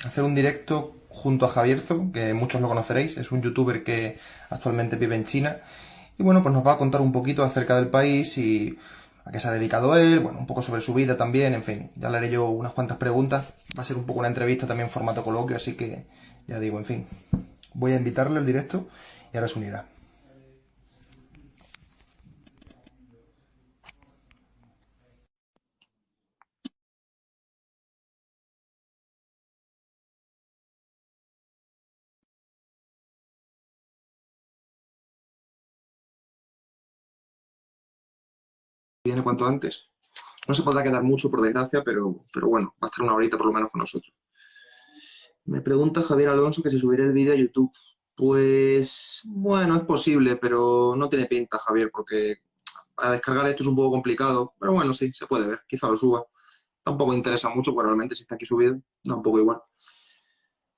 hacer un directo junto a Javierzo, que muchos lo conoceréis, es un youtuber que actualmente vive en China. Y bueno, pues nos va a contar un poquito acerca del país y a qué se ha dedicado él, bueno, un poco sobre su vida también, en fin, ya le haré yo unas cuantas preguntas. Va a ser un poco una entrevista también en formato coloquio, así que ya digo, en fin. Voy a invitarle al directo y ahora se unirá. Viene cuanto antes. No se podrá quedar mucho, por desgracia, pero bueno, va a estar una horita por lo menos con nosotros. Me pregunta Javier Alonso que si subiré el vídeo a YouTube. Pues bueno, es posible, pero no tiene pinta, Javier, porque a descargar esto es un poco complicado. Pero bueno, sí, se puede ver, quizá lo suba. Tampoco interesa mucho, pero realmente si está aquí subido, da un poco igual.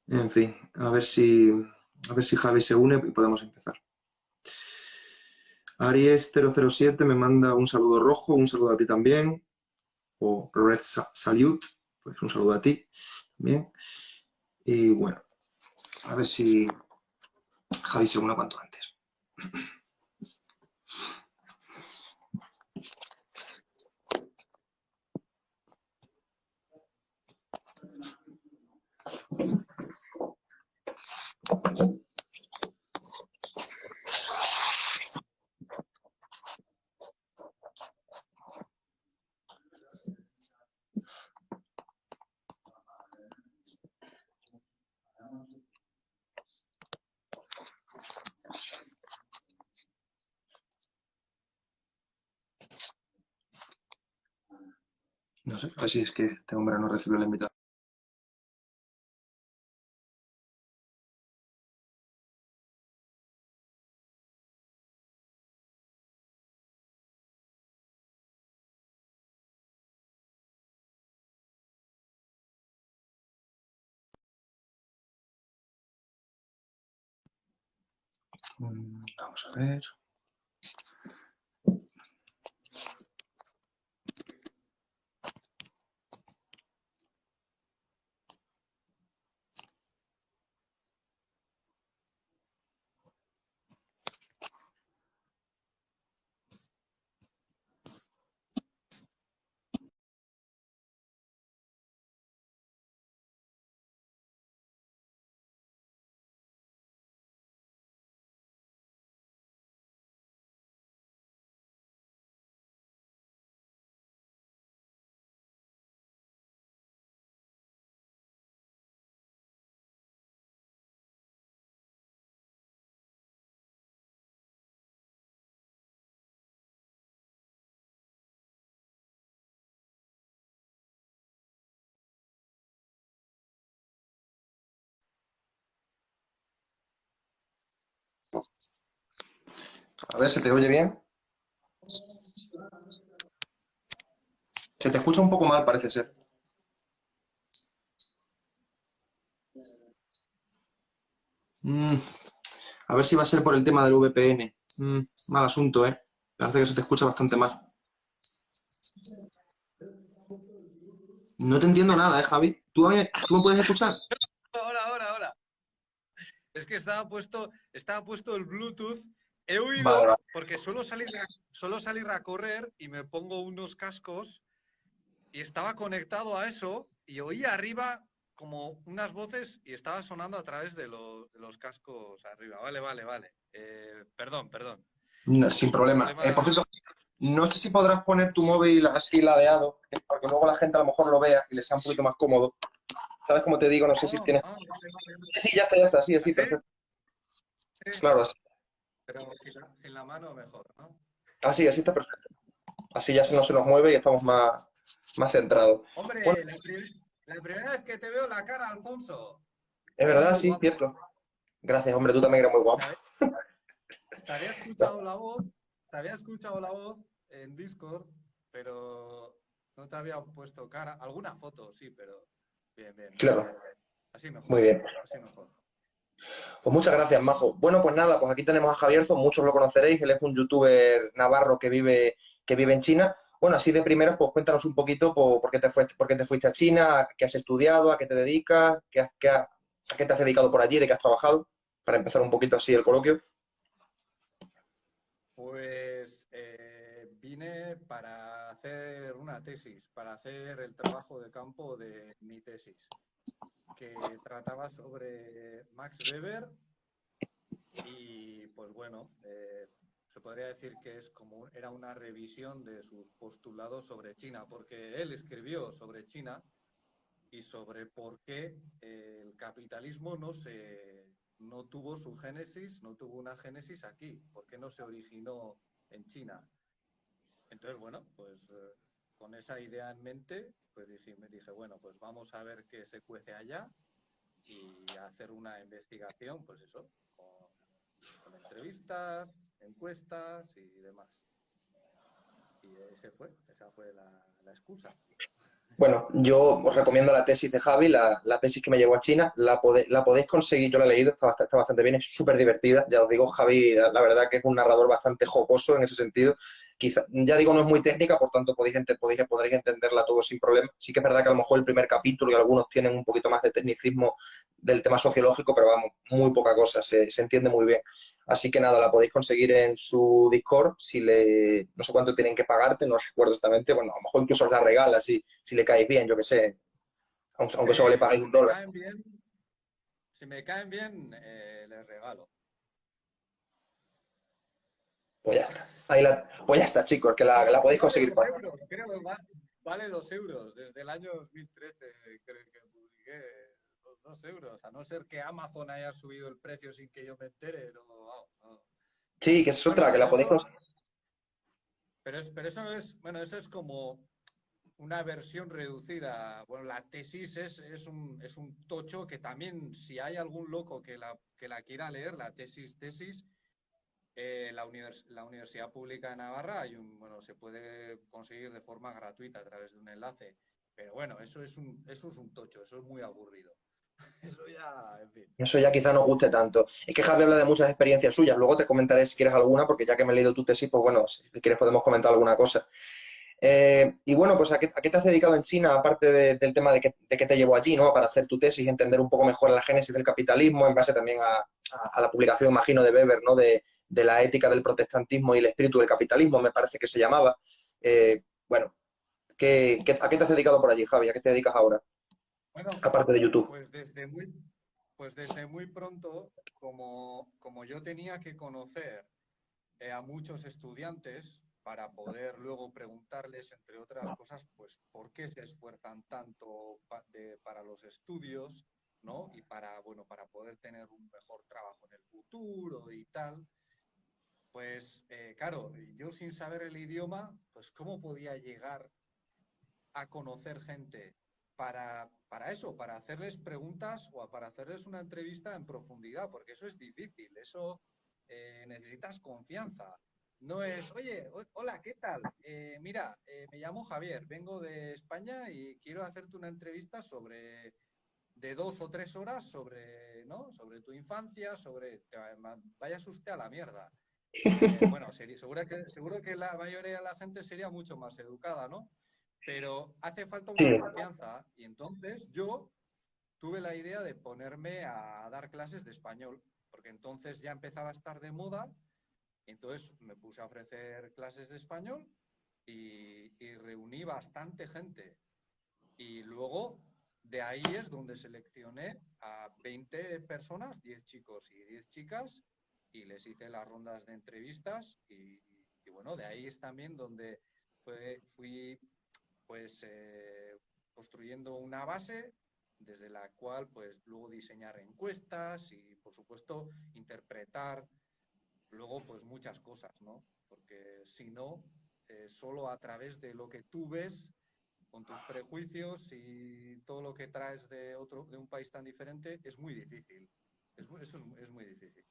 En fin, a ver si Javi se une y podemos empezar. Aries007 me manda un saludo rojo, un saludo a ti también. O Red Salute, pues un saludo a ti también. Y bueno, a ver si Javi se une cuanto antes. No sé, a ver si es que este hombre no recibió la invitación. Vamos a ver. A ver, ¿se te oye bien? Se te escucha un poco mal, parece ser. Mm, a ver si va a ser por el tema del VPN. Mal asunto, ¿eh? Parece que se te escucha bastante mal. No te entiendo nada, ¿eh, Javi? ¿Tú me puedes escuchar? Hola, hola, hola. Es que estaba puesto el Bluetooth. He Vale, vale. huido porque suelo salir a correr y me pongo unos cascos y estaba conectado a eso y oía arriba como unas voces y estaba sonando a través de los cascos arriba. Vale, vale, vale. Perdón, perdón. No, sin problema. Por Problemas. cierto, no sé si podrás poner tu móvil así ladeado, para que luego la gente a lo mejor lo vea y le sea un poquito más cómodo. ¿Sabes cómo te digo? No sé si tienes. Vale, vale, vale. Sí, ya está, sí, así, ¿Así? perfecto. Sí. Claro, así, Pero sin la mano mejor, ¿no? así está perfecto. Así ya no se nos mueve y estamos más centrados. Bueno, Hombre, la primera vez que te veo la cara, Alfonso. es Eres verdad, muy sí, guapo. cierto. Gracias, hombre, tú también eres muy guapo. ¿Te te había escuchado la voz? Te había escuchado la voz en Discord, pero no te había puesto cara. Alguna foto, sí, pero bien, bien, bien. Claro, Así muy mejor, bien. así mejor. Pues muchas gracias, Majo. Bueno, pues nada, pues aquí tenemos a Javierzo, muchos lo conoceréis, él es un youtuber navarro que vive en China. Bueno, así de primeras, pues cuéntanos un poquito por qué te fuiste a China, qué has estudiado, a qué te dedicas, a qué te has dedicado por allí, de qué has trabajado, para empezar un poquito así el coloquio. Pues vine para hacer una tesis, para hacer el trabajo de campo de mi tesis, que trataba sobre Max Weber y pues bueno, se podría decir que es como era una revisión de sus postulados sobre China, porque él escribió sobre China y sobre por qué el capitalismo no tuvo su génesis, no tuvo una génesis aquí, por qué no se originó en China. Entonces, bueno, pues con esa idea en mente, pues me dije, bueno, pues vamos a ver qué se cuece allá y hacer una investigación, pues eso, con entrevistas, encuestas y demás. Y esa fue la excusa. Bueno, yo os recomiendo la tesis de Javi, la tesis que me llevó a China. La podéis conseguir, yo la he leído, está bastante bien, es súper divertida. Ya os digo, Javi, la verdad que es un narrador bastante jocoso en ese sentido. Quizá, ya digo, no es muy técnica, por tanto podréis entenderla todo sin problema. Sí que es verdad que a lo mejor el primer capítulo y algunos tienen un poquito más de tecnicismo del tema sociológico, pero vamos, muy poca cosa, se entiende muy bien. Así que nada, la podéis conseguir en su Discord. No sé cuánto tienen que pagarte, no recuerdo exactamente. Bueno, a lo mejor incluso os la regala si le caes bien, yo qué sé. Aunque solo le paguéis Si un me dólar. caen bien, si me caen bien, les regalo. Pues ya está. Pues ya está, chicos, que la podéis Vale conseguir 2 euros, creo que vale 2 euros. Desde el año 2013 creo que publiqué 2 euros. A no ser que Amazon haya subido el precio sin que yo me entere. No, no. Sí, que es Bueno, otra, que la podéis conseguir. pero eso no es, bueno, eso es como una versión reducida. Bueno, la tesis es un tocho que también, si hay algún loco que la quiera leer, la tesis, la Universidad Pública de Navarra bueno, se puede conseguir de forma gratuita a través de un enlace. Pero bueno, eso es un tocho, eso es muy aburrido. Eso ya, en fin. Eso ya quizá no os guste tanto. Es que Javi habla de muchas experiencias suyas. Luego te comentaré si quieres alguna, porque ya que me he leído tu tesis, pues bueno, si quieres podemos comentar alguna cosa. Y bueno, pues ¿a qué te has dedicado en China, aparte del tema de qué te llevó allí, ¿no? Para hacer tu tesis y entender un poco mejor la génesis del capitalismo, en base también a la publicación, imagino, de Weber, ¿no? De la ética del protestantismo y el espíritu del capitalismo, me parece que se llamaba. Bueno, ¿a qué te has dedicado por allí, Javi? ¿A qué te dedicas ahora? Bueno, Aparte de YouTube. pues desde muy pronto, como yo tenía que conocer a muchos estudiantes para poder luego preguntarles, entre otras cosas, pues por qué se esfuerzan tanto para los estudios, ¿no? Y bueno, para poder tener un mejor trabajo en el futuro y tal. Pues claro, yo sin saber el idioma, pues ¿cómo podía llegar a conocer gente para eso, para hacerles preguntas o para hacerles una entrevista en profundidad? Porque eso es difícil, eso necesitas confianza. No es, oye, hola, ¿qué tal? Mira, me llamo Javier, vengo de España y quiero hacerte una entrevista de 2 o 3 horas ¿no? Sobre tu infancia, vayas usted a la mierda. Bueno, seguro que la mayoría de la gente sería mucho más educada, ¿no? Pero hace falta una Sí. confianza y entonces yo tuve la idea de ponerme a dar clases de español, porque entonces ya empezaba a estar de moda, y entonces me puse a ofrecer clases de español y reuní bastante gente. Y luego de ahí es donde seleccioné a 20 personas, 10 chicos y 10 chicas, y les hice las rondas de entrevistas y bueno, de ahí es también donde fui pues construyendo una base desde la cual pues luego diseñar encuestas y por supuesto interpretar luego pues muchas cosas, ¿no? Porque si no, solo a través de lo que tú ves con tus prejuicios y todo lo que traes de un país tan diferente, es muy difícil. Es muy difícil.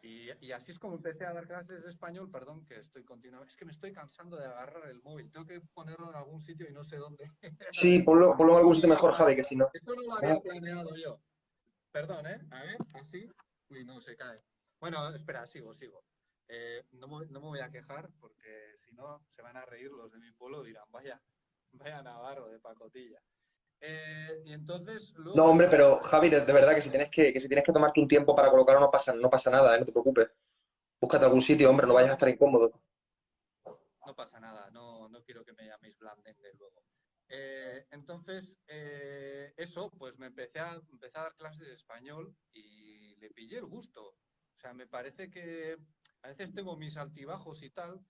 Y así es como empecé a dar clases de español, perdón, que estoy continuamente. Es que me estoy cansando de agarrar el móvil. Tengo que ponerlo en algún sitio y no sé dónde. A Sí, ver. ponlo en algún sitio Uy, mejor, Javi, que si no. esto no lo había planeado yo. Perdón, ¿eh? A ver, así. Uy, no, se cae. Bueno, espera, sigo. No me voy a quejar porque si no se van a reír los de mi pueblo, dirán, vaya Navarro de pacotilla. Y entonces, No, luego hombre, eso, pero pues Javi, de verdad que si tienes que tomarte un tiempo para colocarlo no pasa nada, ¿eh? No te preocupes. Búscate algún sitio, hombre, no no, vayas a no, estar incómodo. no pasa nada, no quiero que me llaméis blandengue luego. Entonces, eso, pues empecé a dar clases de español y le pillé el gusto. O sea, me parece que a veces tengo mis altibajos y tal,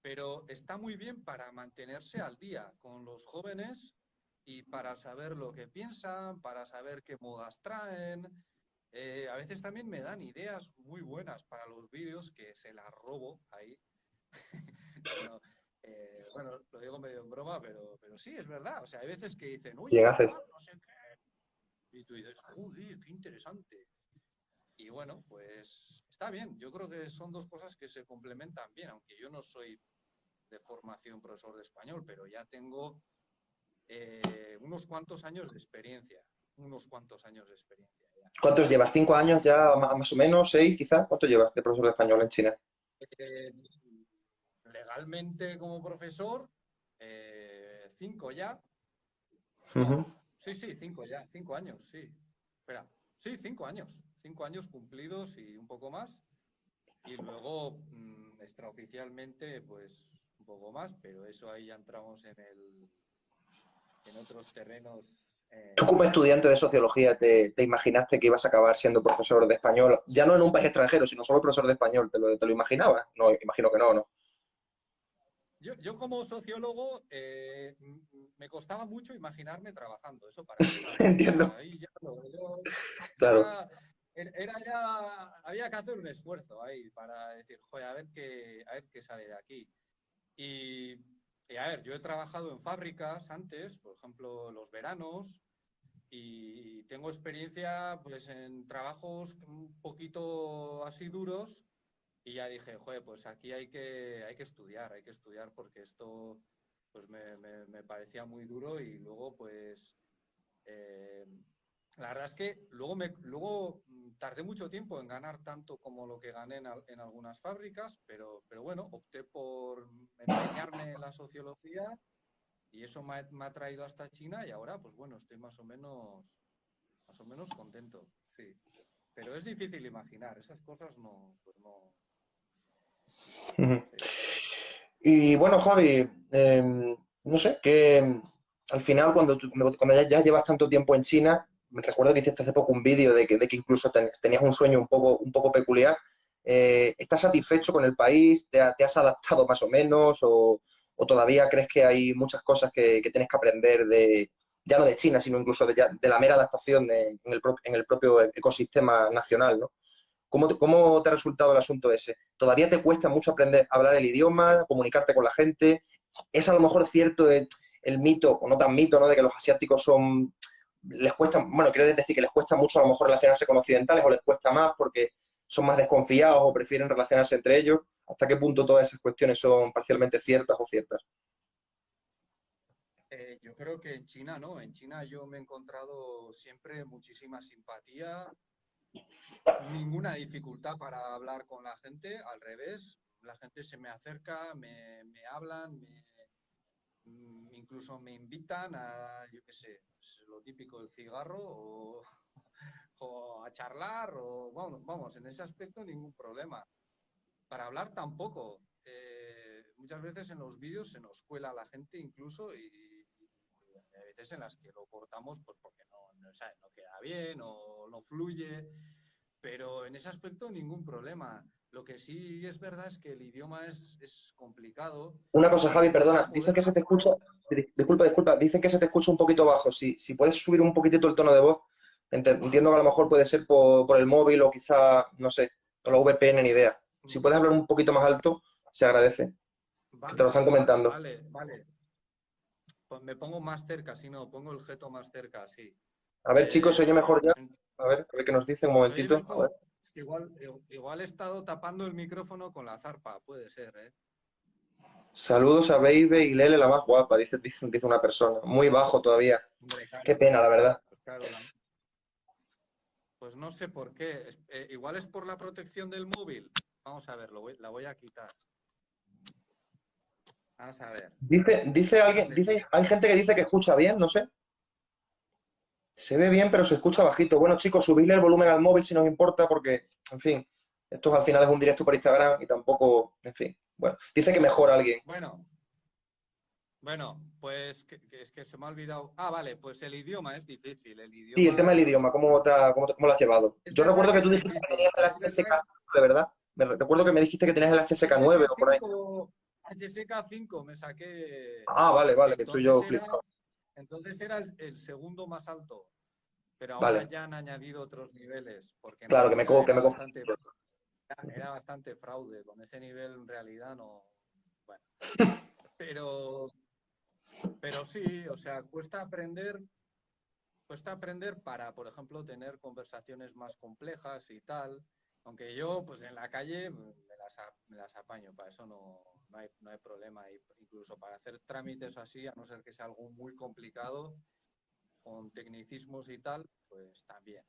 pero está muy bien para mantenerse al día con los jóvenes y para saber lo que piensan, para saber qué modas traen. A veces también me dan ideas muy buenas para los vídeos que se las robo ahí. No, bueno, lo digo medio en broma, pero sí, es verdad. O sea, hay veces que dicen, oye, Bien haces. tal, no sé qué. Y tú dices, joder, qué interesante. Y bueno, pues está bien. Yo creo que son dos cosas que se complementan bien, aunque yo no soy de formación profesor de español, pero ya tengo unos cuantos años de experiencia. Unos cuantos años de experiencia ya. ¿Cuántos llevas? ¿5 años ya, más o menos? ¿6 quizás? ¿Cuánto llevas de profesor de español en China? Eh, legalmente como profesor, 5 ya. Ujú. No, sí, sí, 5 ya, 5 años, sí. Espera, sí, 5 años. 5 años cumplidos y un poco más. Y luego, extraoficialmente, pues un poco más, pero eso ahí ya entramos en otros terrenos. Tú como estudiante de sociología te imaginaste que ibas a acabar siendo profesor de español, ya no en un país extranjero, sino solo profesor de español, ¿te lo imaginabas? No, imagino que no, ¿no? Yo como sociólogo me costaba mucho imaginarme trabajando, eso para empezar. O Entiendo, sea, ahí claro. ya había que hacer un esfuerzo ahí para decir, joder, a ver qué sale de aquí. Y, y a ver, yo he trabajado en fábricas antes, por ejemplo, los veranos, y tengo experiencia pues en trabajos un poquito así duros y ya dije, joder, pues aquí hay que estudiar porque esto pues me parecía muy duro y luego pues eh, la verdad es que luego tardé mucho tiempo en ganar tanto como lo que gané en algunas fábricas, pero bueno, opté por empeñarme en la sociología y eso me ha traído hasta China y ahora pues bueno, estoy más o menos contento, sí. Pero es difícil imaginar, esas cosas no, pues no, Ujú. sí. Y bueno, Javi, no sé, que al final cuando ya llevas tanto tiempo en China, me recuerdo que hiciste hace poco un vídeo de que incluso tenías un sueño un poco peculiar. ¿Estás satisfecho con el país? ¿Te has adaptado más o menos? ¿O todavía crees que hay muchas cosas que tienes que aprender ya no de China, sino incluso de la mera adaptación en el propio ecosistema nacional, ¿no? ¿Cómo te ha resultado el asunto ese? ¿Todavía te cuesta mucho aprender a hablar el idioma, comunicarte con la gente? ¿Es a lo mejor cierto el mito, o no tan mito, ¿no? De que los asiáticos les cuesta, bueno, quiero decir que les cuesta mucho a lo mejor relacionarse con occidentales o les cuesta más porque son más desconfiados o prefieren relacionarse entre ellos? ¿Hasta qué punto todas esas cuestiones son parcialmente ciertas o ciertas? Yo creo que en China no, en China yo me he encontrado siempre muchísima simpatía, ninguna dificultad para hablar con la gente, al revés, la gente se me acerca, me hablan, incluso me invitan a, yo qué sé, pues, lo típico, el cigarro o a charlar, o vamos, en ese aspecto ningún problema. Para hablar tampoco. Muchas veces en los vídeos se nos cuela la gente incluso y hay veces en las que lo cortamos pues porque ¿sabes? No queda bien o no fluye, pero en ese aspecto ningún problema. Lo que sí es verdad es que el idioma es complicado Una cosa, y Javi, me cuesta perdona, dicen poder... que se te escucha, disculpa, dicen que se te escucha un poquito bajo. Si puedes subir un poquitito el tono de voz, entiendo que a lo mejor puede ser por el móvil o quizá, no sé, por la VPN, ni idea. Si puedes hablar un poquito más alto, se agradece, que te lo están comentando. Vale, vale. Pues me pongo más cerca, si no, pongo el jeto más cerca, sí. A ver, chicos, ¿se oye mejor ya? En- A ver qué nos dice un ¿Se oye momentito. A ver. mejor? Es que igual he estado tapando el micrófono con la zarpa, puede ser, ¿eh? Saludos a Baby y Lele, la más guapa, dice una persona. Muy bajo todavía. Hombre, Qué claro, pena, la verdad. pues claro, pues no sé por qué. Igual es por la protección del móvil. Vamos a ver, la voy a quitar. Vamos a ver. Dice alguien, hay gente que dice que escucha bien, no sé. Se ve bien, pero se escucha bajito. Bueno, chicos, subidle el volumen al móvil si nos importa, porque, en fin, esto al final es un directo por Instagram y tampoco, en fin. Bueno, dice que mejor alguien. Bueno, pues es que se me ha olvidado. Ah, vale, pues el idioma es difícil. El Sí, el tema del idioma idioma, ¿cómo lo has llevado? es Yo verdad recuerdo que que tú es dijiste que difícil. tenías el Es verdad. HSK9, ¿verdad? Recuerdo que me dijiste que tenías el HSK9 o por ahí. HSK5, HSK5 me saqué. Ah, vale, vale, que estoy Entonces yo era, flipado. entonces era el segundo más alto. Pero ahora Vale, ya han añadido otros niveles, porque en claro, realidad que me era bastante fraude. Con ese nivel en realidad no. Bueno, pero, pero sí, o sea, cuesta aprender para, por ejemplo, tener conversaciones más complejas y tal. Aunque yo, pues en la calle me las apaño, para eso no hay problema. Incluso para hacer trámites así, a no ser que sea algo muy complicado, con tecnicismos y tal, pues también.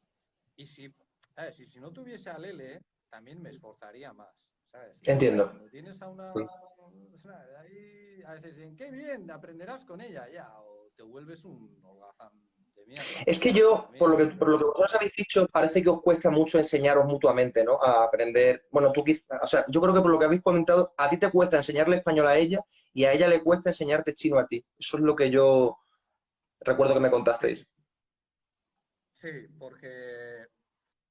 Y ¿sabes? Y si no tuviese al L, también me esforzaría más, ¿sabes? Pero entiendo. cuando tienes a una... o sea, ahí a veces dicen, qué bien, aprenderás con ella, ya, o te vuelves un holgazán de mierda. Es que yo, También. por lo que vosotros habéis dicho, parece que os cuesta mucho enseñaros mutuamente, ¿no? A aprender. Bueno, tú quizás, o sea, yo creo que por lo que habéis comentado, a ti te cuesta enseñarle español a ella y a ella le cuesta enseñarte chino a ti. Eso es lo que yo recuerdo que me Sí, contasteis. sí,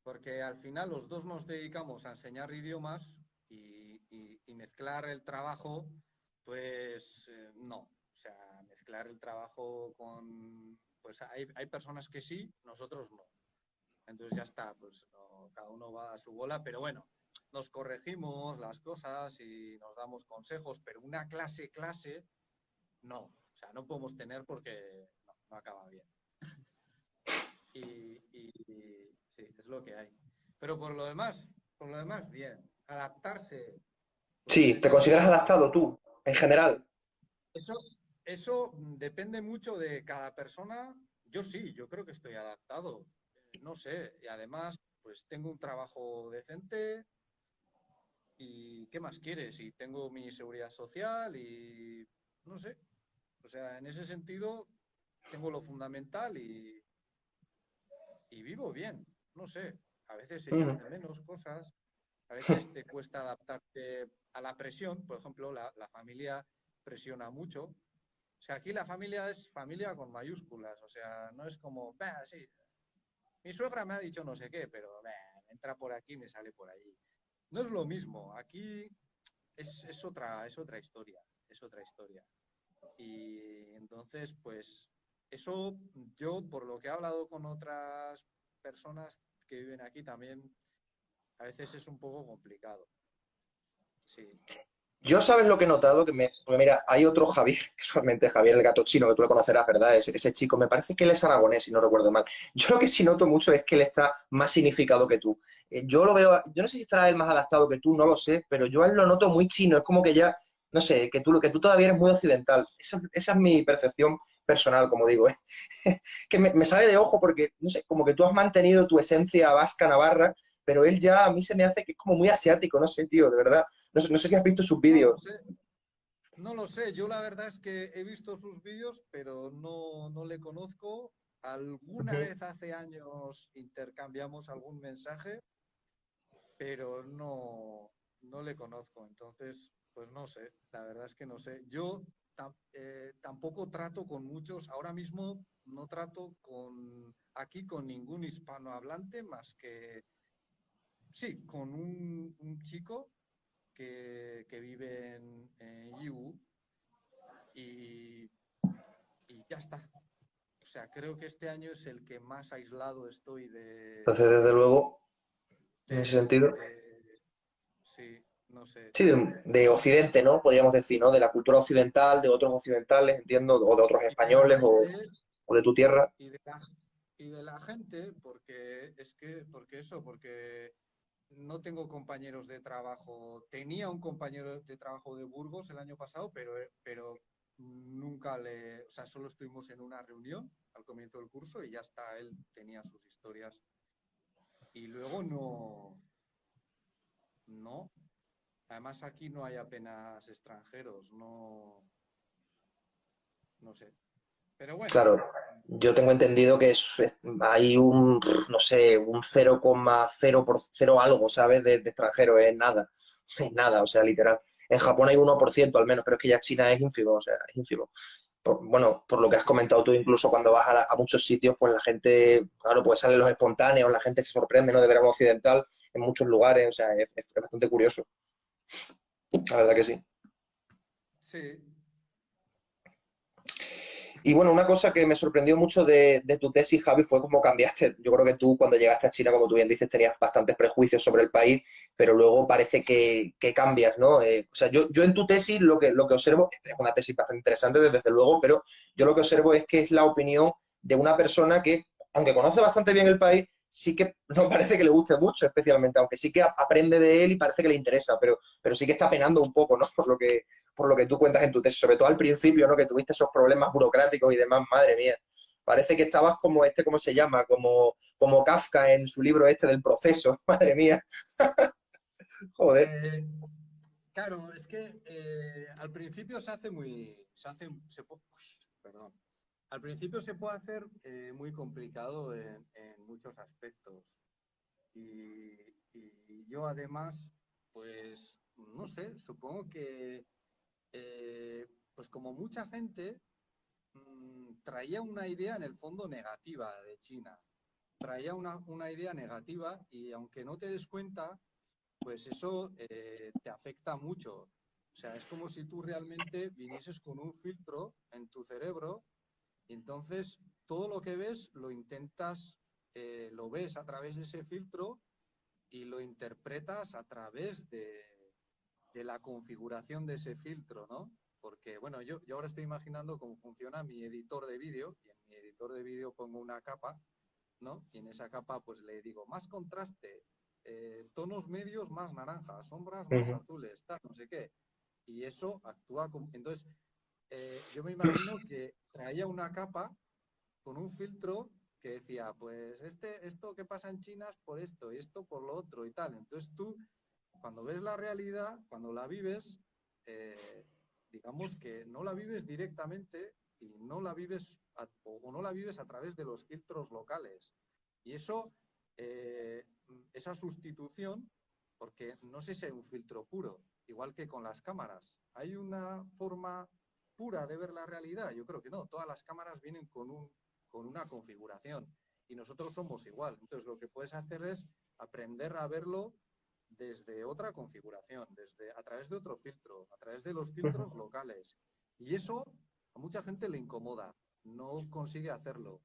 porque al final los dos nos dedicamos a enseñar idiomas y mezclar el trabajo, pues no. O sea, mezclar el trabajo con... Pues hay personas que sí, nosotros no. Entonces ya está, pues cada uno va a su bola, pero bueno, nos corregimos las cosas y nos damos consejos, pero una clase, no. O sea, no podemos tener porque no acaba bien. Sí, es lo que hay. Pero por lo demás, bien. Adaptarse, Sí, ¿te pues consideras adaptado tú, en general? eso, eso depende mucho de cada persona. Yo sí, yo creo que estoy adaptado. No sé, y además, pues tengo un trabajo decente y ¿qué más quieres? Y tengo mi seguridad social y no sé. O sea, en ese sentido, tengo lo fundamental y vivo bien. No sé, a veces se echan Ujú. de menos cosas. A veces te cuesta adaptarte a la presión. Por ejemplo, la familia presiona mucho. O sea, aquí la familia es familia con mayúsculas. O sea, no es como, "Bah, sí, mi suegra me ha dicho no sé qué, pero me entra por aquí, me sale por allí". No es lo mismo. Aquí es otra historia. Es otra historia. Y entonces, pues, eso yo, por lo que he hablado con otras personas que viven aquí también, a veces es un poco complicado. Sí. Yo sabes lo que he notado, porque mira, hay otro Javier, casualmente Javier el gato chino, que tú lo conocerás, ¿verdad? Ese chico, me parece que él es aragonés, si no recuerdo mal. Yo lo que sí noto mucho es que él está más significado que tú. Yo lo veo, yo no sé si estará él más adaptado que tú, no lo sé, pero yo a él lo noto muy chino, es como que ya, no sé, que tú todavía eres muy occidental. Esa es mi percepción personal, como digo, ¿eh? Que me sale de ojo porque, no sé, como que tú has mantenido tu esencia vasca navarra, pero él ya a mí se me hace que es como muy asiático, no sé, tío, de verdad. No sé si has visto sus No lo vídeos. sé, no lo sé. Yo la verdad es que he visto sus vídeos, pero no le conozco. Alguna Ujú. vez hace años intercambiamos algún mensaje, pero no le conozco. Entonces, pues no sé, la verdad es que no sé. Yo tampoco trato con muchos, ahora mismo no trato aquí con ningún hispanohablante más que, sí, con un chico que vive en Yiwu y, y ya está. O sea, creo que este año es el que más aislado estoy Entonces, desde luego, en ese sentido, sí, no sé. sí, de Occidente, ¿no? Podríamos decir, ¿no? De la cultura occidental, de otros occidentales, entiendo, o de otros Y de la españoles, gente, o de tu tierra. y de la, y de la gente, porque no tengo compañeros de trabajo. Tenía un compañero de trabajo de Burgos el año pasado, pero nunca o sea, solo estuvimos en una reunión al comienzo del curso y ya está, él tenía sus historias. Y luego no, Además, aquí no hay apenas extranjeros, no, no sé. Pero bueno, Claro, yo tengo entendido que hay un, no sé, un 0,0 por cero algo, ¿sabes? De extranjeros, es nada, o sea, literal. En Japón hay 1% al menos, pero es que ya China es ínfimo, o sea, es ínfimo. Bueno, por lo que has comentado tú, incluso cuando vas a muchos sitios, pues la gente, claro, pues salen los espontáneos, la gente se sorprende, ¿no? De ver a un occidental en muchos lugares, o sea, es bastante curioso, la verdad que sí. sí. Y bueno, una cosa que me sorprendió mucho de tu tesis, Javi, fue cómo cambiaste. Yo creo que tú cuando llegaste a China, como tú bien dices, tenías bastantes prejuicios sobre el país, pero luego parece que cambias, ¿no? O sea, yo en tu tesis lo que observo, es una tesis bastante interesante desde luego, pero yo lo que observo es que es la opinión de una persona que, aunque conoce bastante bien el país, sí que no parece que le guste mucho, especialmente, aunque sí que aprende de él y parece que le interesa, pero sí que está penando un poco, ¿no? Por lo que tú cuentas en tu tesis, sobre todo al principio, ¿no? Que tuviste esos problemas burocráticos y demás, madre mía. Parece que estabas como ¿cómo se llama? Como Kafka en su libro este del proceso, madre mía. Joder. Eh, claro, es que al principio se hace perdón. Al principio se puede hacer muy complicado en muchos aspectos. Y yo además, pues, no sé, supongo que, pues como mucha gente, traía una idea en el fondo negativa de China. Traía una idea negativa y aunque no te des cuenta, pues eso te afecta mucho. O sea, es como si tú realmente vinieses con un filtro en tu cerebro y entonces todo lo que ves lo intentas, lo ves a través de ese filtro y lo interpretas a través de la configuración de ese filtro, ¿no? Porque, bueno, yo ahora estoy imaginando cómo funciona mi editor de vídeo y en mi editor de vídeo pongo una capa, ¿no? Y en esa capa pues le digo más contraste, tonos medios más naranjas, sombras más Uh-huh. azules, tal, no sé qué. Y eso actúa como... Entonces, yo me imagino que traía una capa con un filtro que decía, pues esto que pasa en China es por esto y esto por lo otro y tal. Entonces tú, cuando ves la realidad, cuando la vives, eh, digamos que no la vives directamente y no la vives o no la vives a través de los filtros locales. Y eso, esa sustitución, porque no sé si hay un filtro puro, igual que con las cámaras. ¿Hay una forma pura de ver la realidad? Yo creo que no. Todas las cámaras vienen con una configuración y nosotros somos igual. Entonces lo que puedes hacer es aprender a verlo desde otra configuración, a través de otro filtro, a través de los filtros locales. Y eso a mucha gente le incomoda, no consigue hacerlo.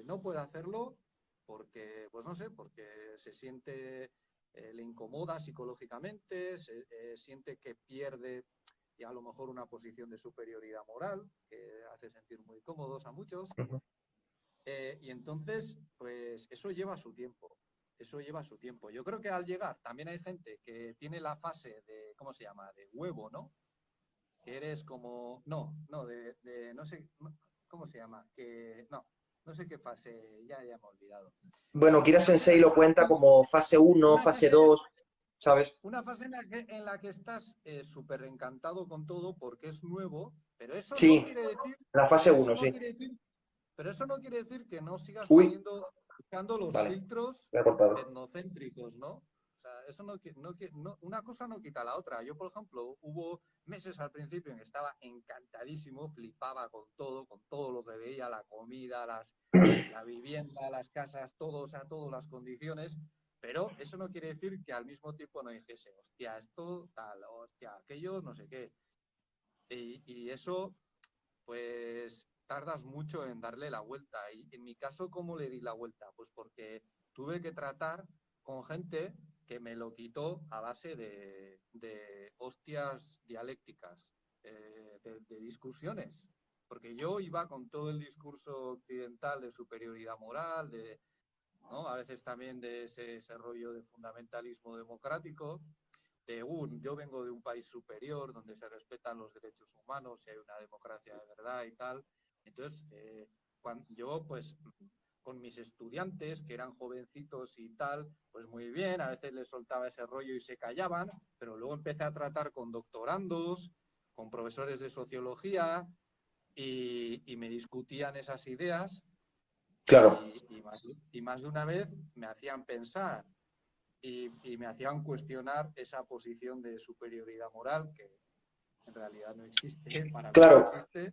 No puede hacerlo porque, pues no sé, porque se siente, le incomoda psicológicamente, siente que pierde y a lo mejor una posición de superioridad moral, que hace sentir muy cómodos a muchos. Uh-huh. Y entonces, pues eso lleva su tiempo. Eso lleva su tiempo. Yo creo que al llegar también hay gente que tiene la fase de, ¿cómo se llama? De huevo, ¿no? Que eres como, no, no sé, ¿cómo se llama? Que, no sé qué fase, ya me he olvidado. Bueno, Pero Kira Sensei lo cuenta una, como fase uno, una fase fase, 2, ¿sabes? una fase en la que estás súper encantado con todo porque es nuevo, pero eso no Sí, quiere decir, la fase eso uno, no sí. quiere decir Pero eso no quiere decir que no sigas Uy, buscando los vale, filtros me he cortado. etnocéntricos, ¿no? O sea, eso una cosa no quita la otra. Yo, por ejemplo, hubo meses al principio en que estaba encantadísimo, flipaba con todo lo que veía, la comida, la vivienda, las casas, todo, o sea, todas las condiciones. Pero eso no quiere decir que al mismo tiempo no dijese, hostia, esto tal, hostia, aquello, no sé qué. Y eso pues tardas mucho en darle la vuelta. Y en mi caso, ¿cómo le di la vuelta? Pues porque tuve que tratar con gente que me lo quitó a base de hostias dialécticas, de discusiones. Porque yo iba con todo el discurso occidental de superioridad moral, ¿no? A veces también de ese rollo de fundamentalismo democrático, yo vengo de un país superior donde se respetan los derechos humanos y hay una democracia de verdad y tal. Entonces, yo pues con mis estudiantes, que eran jovencitos y tal, pues muy bien, a veces les soltaba ese rollo y se callaban, pero luego empecé a tratar con doctorandos, con profesores de sociología y me discutían esas ideas Claro, y más de una vez me hacían pensar y me hacían cuestionar esa posición de superioridad moral que en realidad no existe, para mí no claro, existe.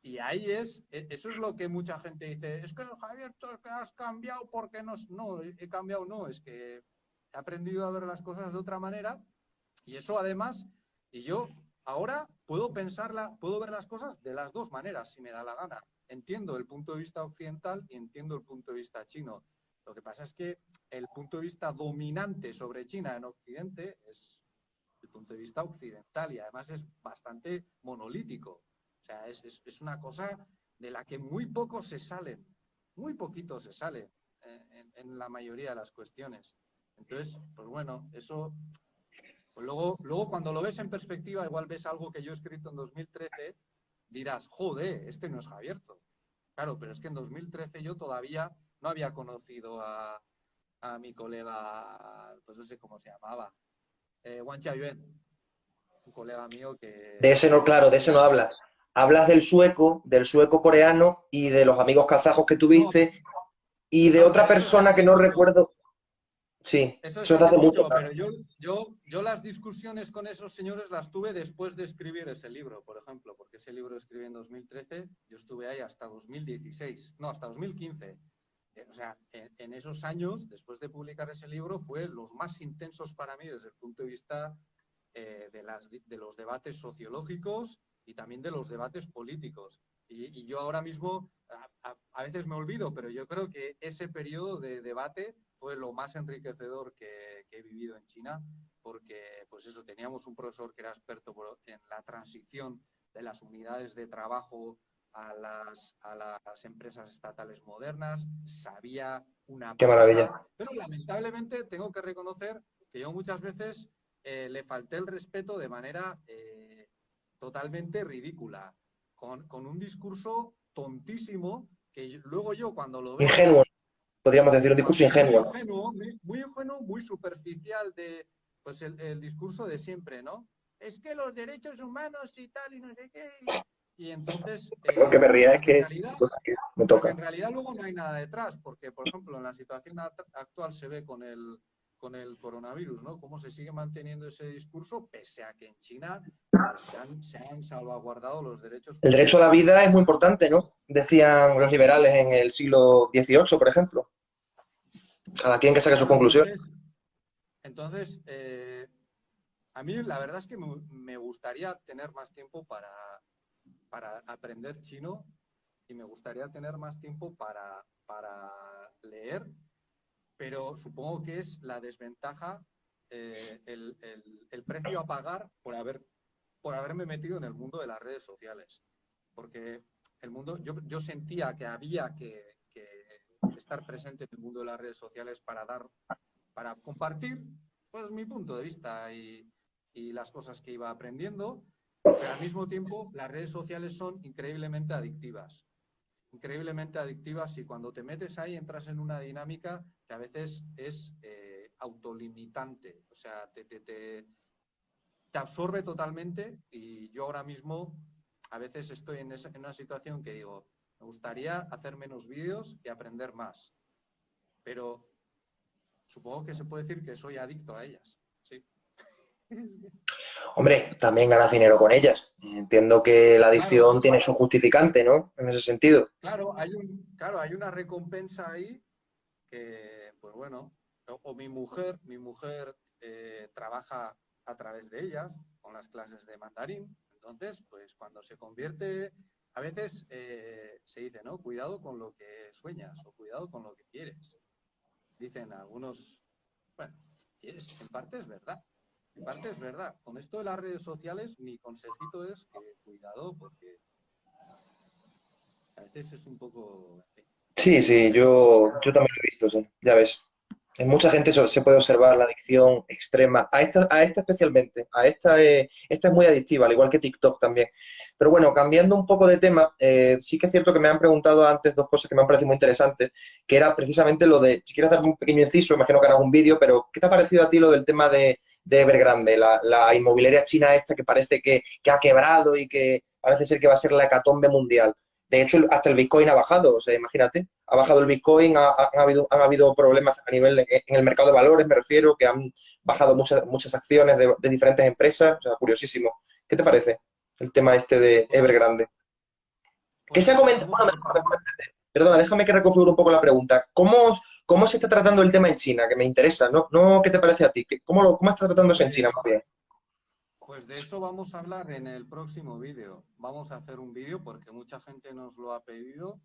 Y ahí eso es lo que mucha gente dice, es que Javier, tú que has cambiado porque no, no, he cambiado, no, es que he aprendido a ver las cosas de otra manera y eso además, y yo ahora puedo ver las cosas de las dos maneras, si me da la gana. Entiendo el punto de vista occidental y entiendo el punto de vista chino. Lo que pasa es que el punto de vista dominante sobre China en Occidente es el punto de vista occidental y además es bastante monolítico. O sea, es una cosa de la que muy pocos se salen, muy poquitos se salen en la mayoría de las cuestiones. Entonces, pues bueno, eso pues luego, cuando lo ves en perspectiva, igual ves algo que yo he escrito en 2013, dirás, joder, este no es Javierzo. Claro, pero es que en 2013 yo todavía no había conocido a mi colega, pues no sé cómo se llamaba, Wang Chaiyuan, un colega mío de ese no, claro, de ese no que hablas. Hablas del sueco coreano y de los amigos kazajos que no, tuviste y de no, otra pero eso es persona hace que no mucho. recuerdo. Sí, Eso es eso es de hace hace mucho, mucho, claro. pero yo las discusiones con esos señores las tuve después de escribir ese libro, por ejemplo, porque ese libro lo escribí en 2013, yo estuve ahí hasta 2016, no, hasta 2015. O sea, en esos años, después de publicar ese libro, fue los más intensos para mí desde el punto de vista de los debates sociológicos y también de los debates políticos. Y yo ahora mismo, a veces me olvido, pero yo creo que ese periodo de debate fue lo más enriquecedor que he vivido en China, porque, pues eso, teníamos un profesor que era experto en la transición de las unidades de trabajo a las empresas estatales modernas, sabía una Qué maravilla. pasada, pero lamentablemente tengo que reconocer que yo muchas veces le falté el respeto de manera totalmente ridícula, con un discurso tontísimo que luego yo cuando lo veo Ingenuo, podríamos decir, un discurso muy ingenuo, ¿no? ingenuo, muy ingenuo, muy superficial de pues el discurso de siempre, ¿no? Es que los derechos humanos y tal y no sé qué. Y entonces, Lo que me ría es que son cosas que me pero que en tocan. realidad luego no hay nada detrás, porque, por ejemplo, en la situación actual se ve con el coronavirus, ¿no? Cómo se sigue manteniendo ese discurso, pese a que en China pues, se han salvaguardado los derechos El derecho a la fundamentales. vida es muy importante, ¿no? Decían los liberales en el siglo XVIII, por ejemplo. Cada quien que saque sus Claro, conclusiones. entonces a mí la verdad es que me gustaría tener más tiempo para aprender chino y me gustaría tener más tiempo para leer, pero supongo que es la desventaja, el precio a pagar por haberme metido en el mundo de las redes sociales. Porque el mundo, yo sentía que había que estar presente en el mundo de las redes sociales para compartir pues, mi punto de vista y las cosas que iba aprendiendo, pero al mismo tiempo las redes sociales son increíblemente adictivas y cuando te metes ahí entras en una dinámica que a veces es autolimitante, o sea, te absorbe totalmente y yo ahora mismo a veces estoy en una situación que digo, me gustaría hacer menos vídeos y aprender más, pero supongo que se puede decir que soy adicto a ellas, sí. Hombre, también ganas dinero con ellas. Entiendo que la Claro, adicción tiene su justificante, ¿no? En ese sentido. claro, hay una recompensa ahí que, pues bueno, o mi mujer trabaja a través de ellas con las clases de mandarín. Entonces, pues cuando se convierte, a veces se dice, ¿no? Cuidado con lo que sueñas o cuidado con lo que quieres. Dicen algunos, bueno, y en parte es verdad. En parte es verdad. Con esto de las redes sociales, mi consejito es que cuidado porque a veces es un poco... en fin. Sí, sí, yo también lo he visto, sí. Ya ves. En mucha gente se puede observar la adicción extrema, a esta especialmente, esta es muy adictiva, al igual que TikTok también. Pero bueno, cambiando un poco de tema, sí que es cierto que me han preguntado antes dos cosas que me han parecido muy interesantes, que era precisamente lo de, si quieres hacer un pequeño inciso, imagino que harás un vídeo, pero ¿qué te ha parecido a ti lo del tema de Evergrande, la inmobiliaria china esta que parece que ha quebrado y que parece ser que va a ser la hecatombe mundial? De hecho, hasta el Bitcoin ha bajado, o sea, imagínate, ha bajado el Bitcoin, han habido problemas a nivel en el mercado de valores, me refiero, que han bajado muchas acciones de diferentes empresas, o sea, curiosísimo. ¿Qué te parece el tema este de Pues, Evergrande? ¿Qué se pues ha comentado? empecemos por partes. Perdona, déjame que reconfigure un poco la pregunta. ¿Cómo se está tratando el tema en China? Que me interesa, ¿no? No, ¿qué te parece a ti? ¿Cómo está tratándose en China más Pues, bien? pues de eso vamos a hablar en el próximo vídeo. Vamos a hacer un vídeo porque mucha gente nos lo ha pedido,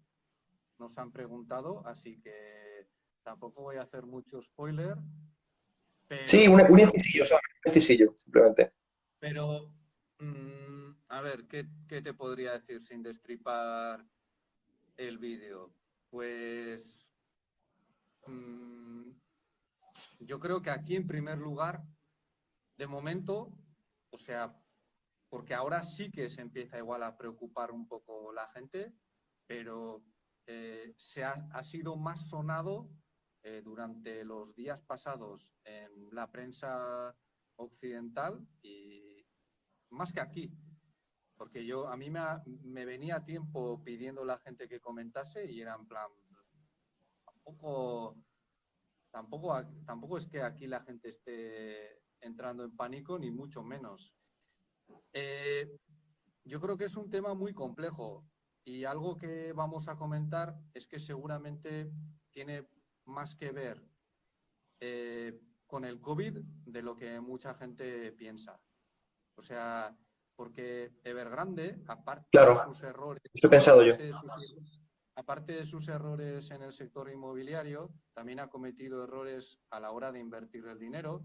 nos han preguntado, así que tampoco voy a hacer mucho spoiler, Sí, un pero, incisillo, ¿sabes? Un incisillo, simplemente. pero, a ver, ¿qué te podría decir sin destripar el vídeo? Pues mm, yo creo que aquí en primer lugar, de momento, o sea, porque ahora sí que se empieza igual a preocupar un poco la gente, pero ha sido más sonado durante los días pasados en la prensa occidental y más que aquí. Porque a mí me venía tiempo pidiendo la gente que comentase y era en plan, tampoco, tampoco es que aquí la gente esté entrando en pánico, ni mucho menos. Eh, yo creo que es un tema muy complejo y algo que vamos a comentar es que seguramente tiene más que ver con el COVID de lo que mucha gente piensa. O sea, porque Evergrande, aparte de Claro, sus eso he errores, pensado yo. aparte de sus errores en el sector inmobiliario, también ha cometido errores a la hora de invertir el dinero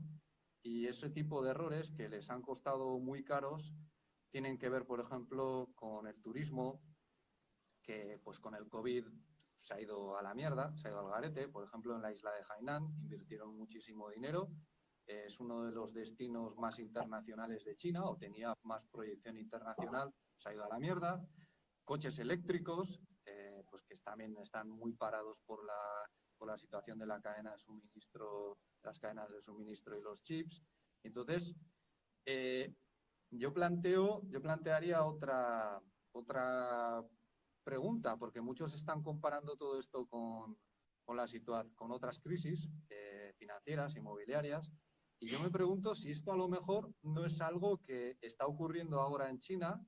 y ese tipo de errores que les han costado muy caros tienen que ver, por ejemplo, con el turismo, que pues con el COVID se ha ido a la mierda, se ha ido al garete. Por ejemplo, en la isla de Hainan invirtieron muchísimo dinero. Es uno de los destinos más internacionales de China o tenía más proyección internacional, se ha ido a la mierda. Coches eléctricos, pues que también están muy parados por la situación de la cadena de suministro, las cadenas de suministro y los chips. Entonces, eh, yo plantearía otra pregunta, porque muchos están comparando todo esto con otras crisis financieras, inmobiliarias, y yo me pregunto si esto a lo mejor no es algo que está ocurriendo ahora en China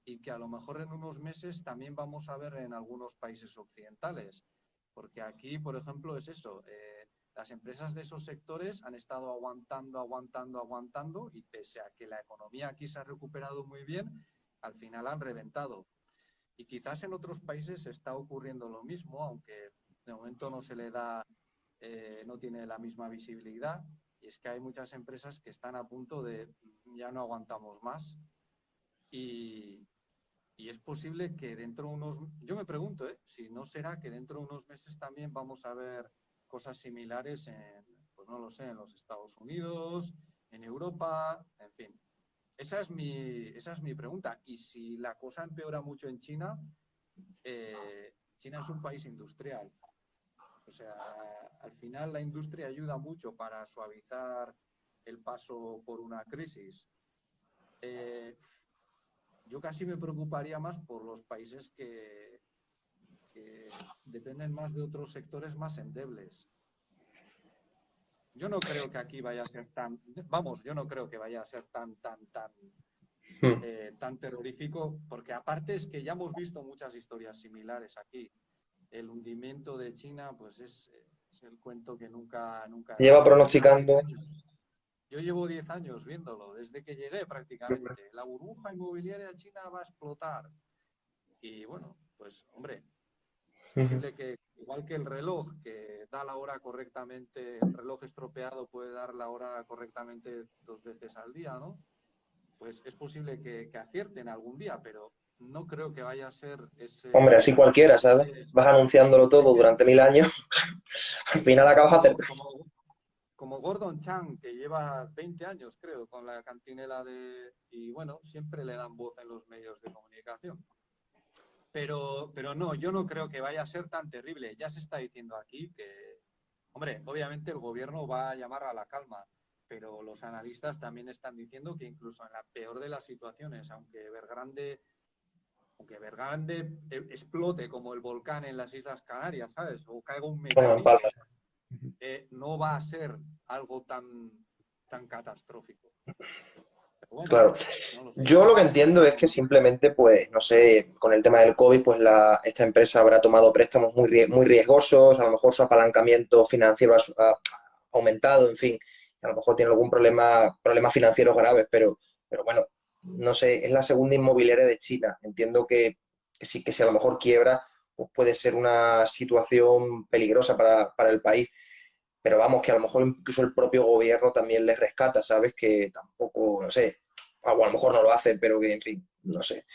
y que a lo mejor en unos meses también vamos a ver en algunos países occidentales. Porque aquí, por ejemplo, es eso. Las empresas de esos sectores han estado aguantando, aguantando, aguantando y pese a que la economía aquí se ha recuperado muy bien, al final han reventado. Y quizás en otros países está ocurriendo lo mismo, aunque de momento no se le da, no tiene la misma visibilidad. Y es que hay muchas empresas que están a punto de ya no aguantamos más y, y es posible que dentro de unos, yo me pregunto, si no será que dentro de unos meses también vamos a ver cosas similares en, pues no lo sé, en los Estados Unidos, en Europa, en fin. Esa es mi pregunta. Y si la cosa empeora mucho en China, China es un país industrial. O sea, al final la industria ayuda mucho para suavizar el paso por una crisis. Eh, yo casi me preocuparía más por los países que dependen más de otros sectores más endebles. Yo no creo que aquí vaya a ser tan, vamos, yo no creo que vaya a ser Hmm. tan terrorífico, porque aparte es que ya hemos visto muchas historias similares aquí. El hundimiento de China, pues es el cuento que nunca Lleva acaba. Yo llevo 10 pronosticando. años. Yo llevo 10 años viéndolo, desde que llegué prácticamente. La burbuja inmobiliaria china va a explotar. Y bueno, pues hombre, Ujú. posible que, igual que el reloj que da la hora correctamente, el reloj estropeado puede dar la hora correctamente 2 veces al día, ¿no? Pues es posible que acierten algún día, pero no creo que vaya a ser Hombre, así cualquiera, ¿sabes? ese, Vas anunciándolo todo ese durante 1000 años, al final acabas como, acertando. como Gordon Chang, que lleva 20 años, creo, con la cantinela de... Y bueno, siempre le dan voz en los medios de comunicación. Pero no, yo no creo que vaya a ser tan terrible. Ya se está diciendo aquí que, hombre, obviamente el gobierno va a llamar a la calma, pero los analistas también están diciendo que incluso en la peor de las situaciones, aunque Evergrande explote como el volcán en las Islas Canarias, ¿sabes? O caiga un Bueno, en Palma. meteorito, no va a ser algo tan catastrófico. Pero bueno, Claro. no lo sé. Yo lo que entiendo es que simplemente, pues, no sé, con el tema del COVID, pues esta empresa habrá tomado préstamos muy riesgosos, a lo mejor su apalancamiento financiero ha aumentado, en fin, a lo mejor tiene algún problemas financieros graves, pero bueno, no sé, es la segunda inmobiliaria de China. Entiendo que si a lo mejor quiebra, pues puede ser una situación peligrosa para el país. Pero vamos, que a lo mejor incluso el propio gobierno también les rescata, ¿sabes? Que tampoco, no sé, o a lo mejor no lo hace, pero que, en fin, no sé.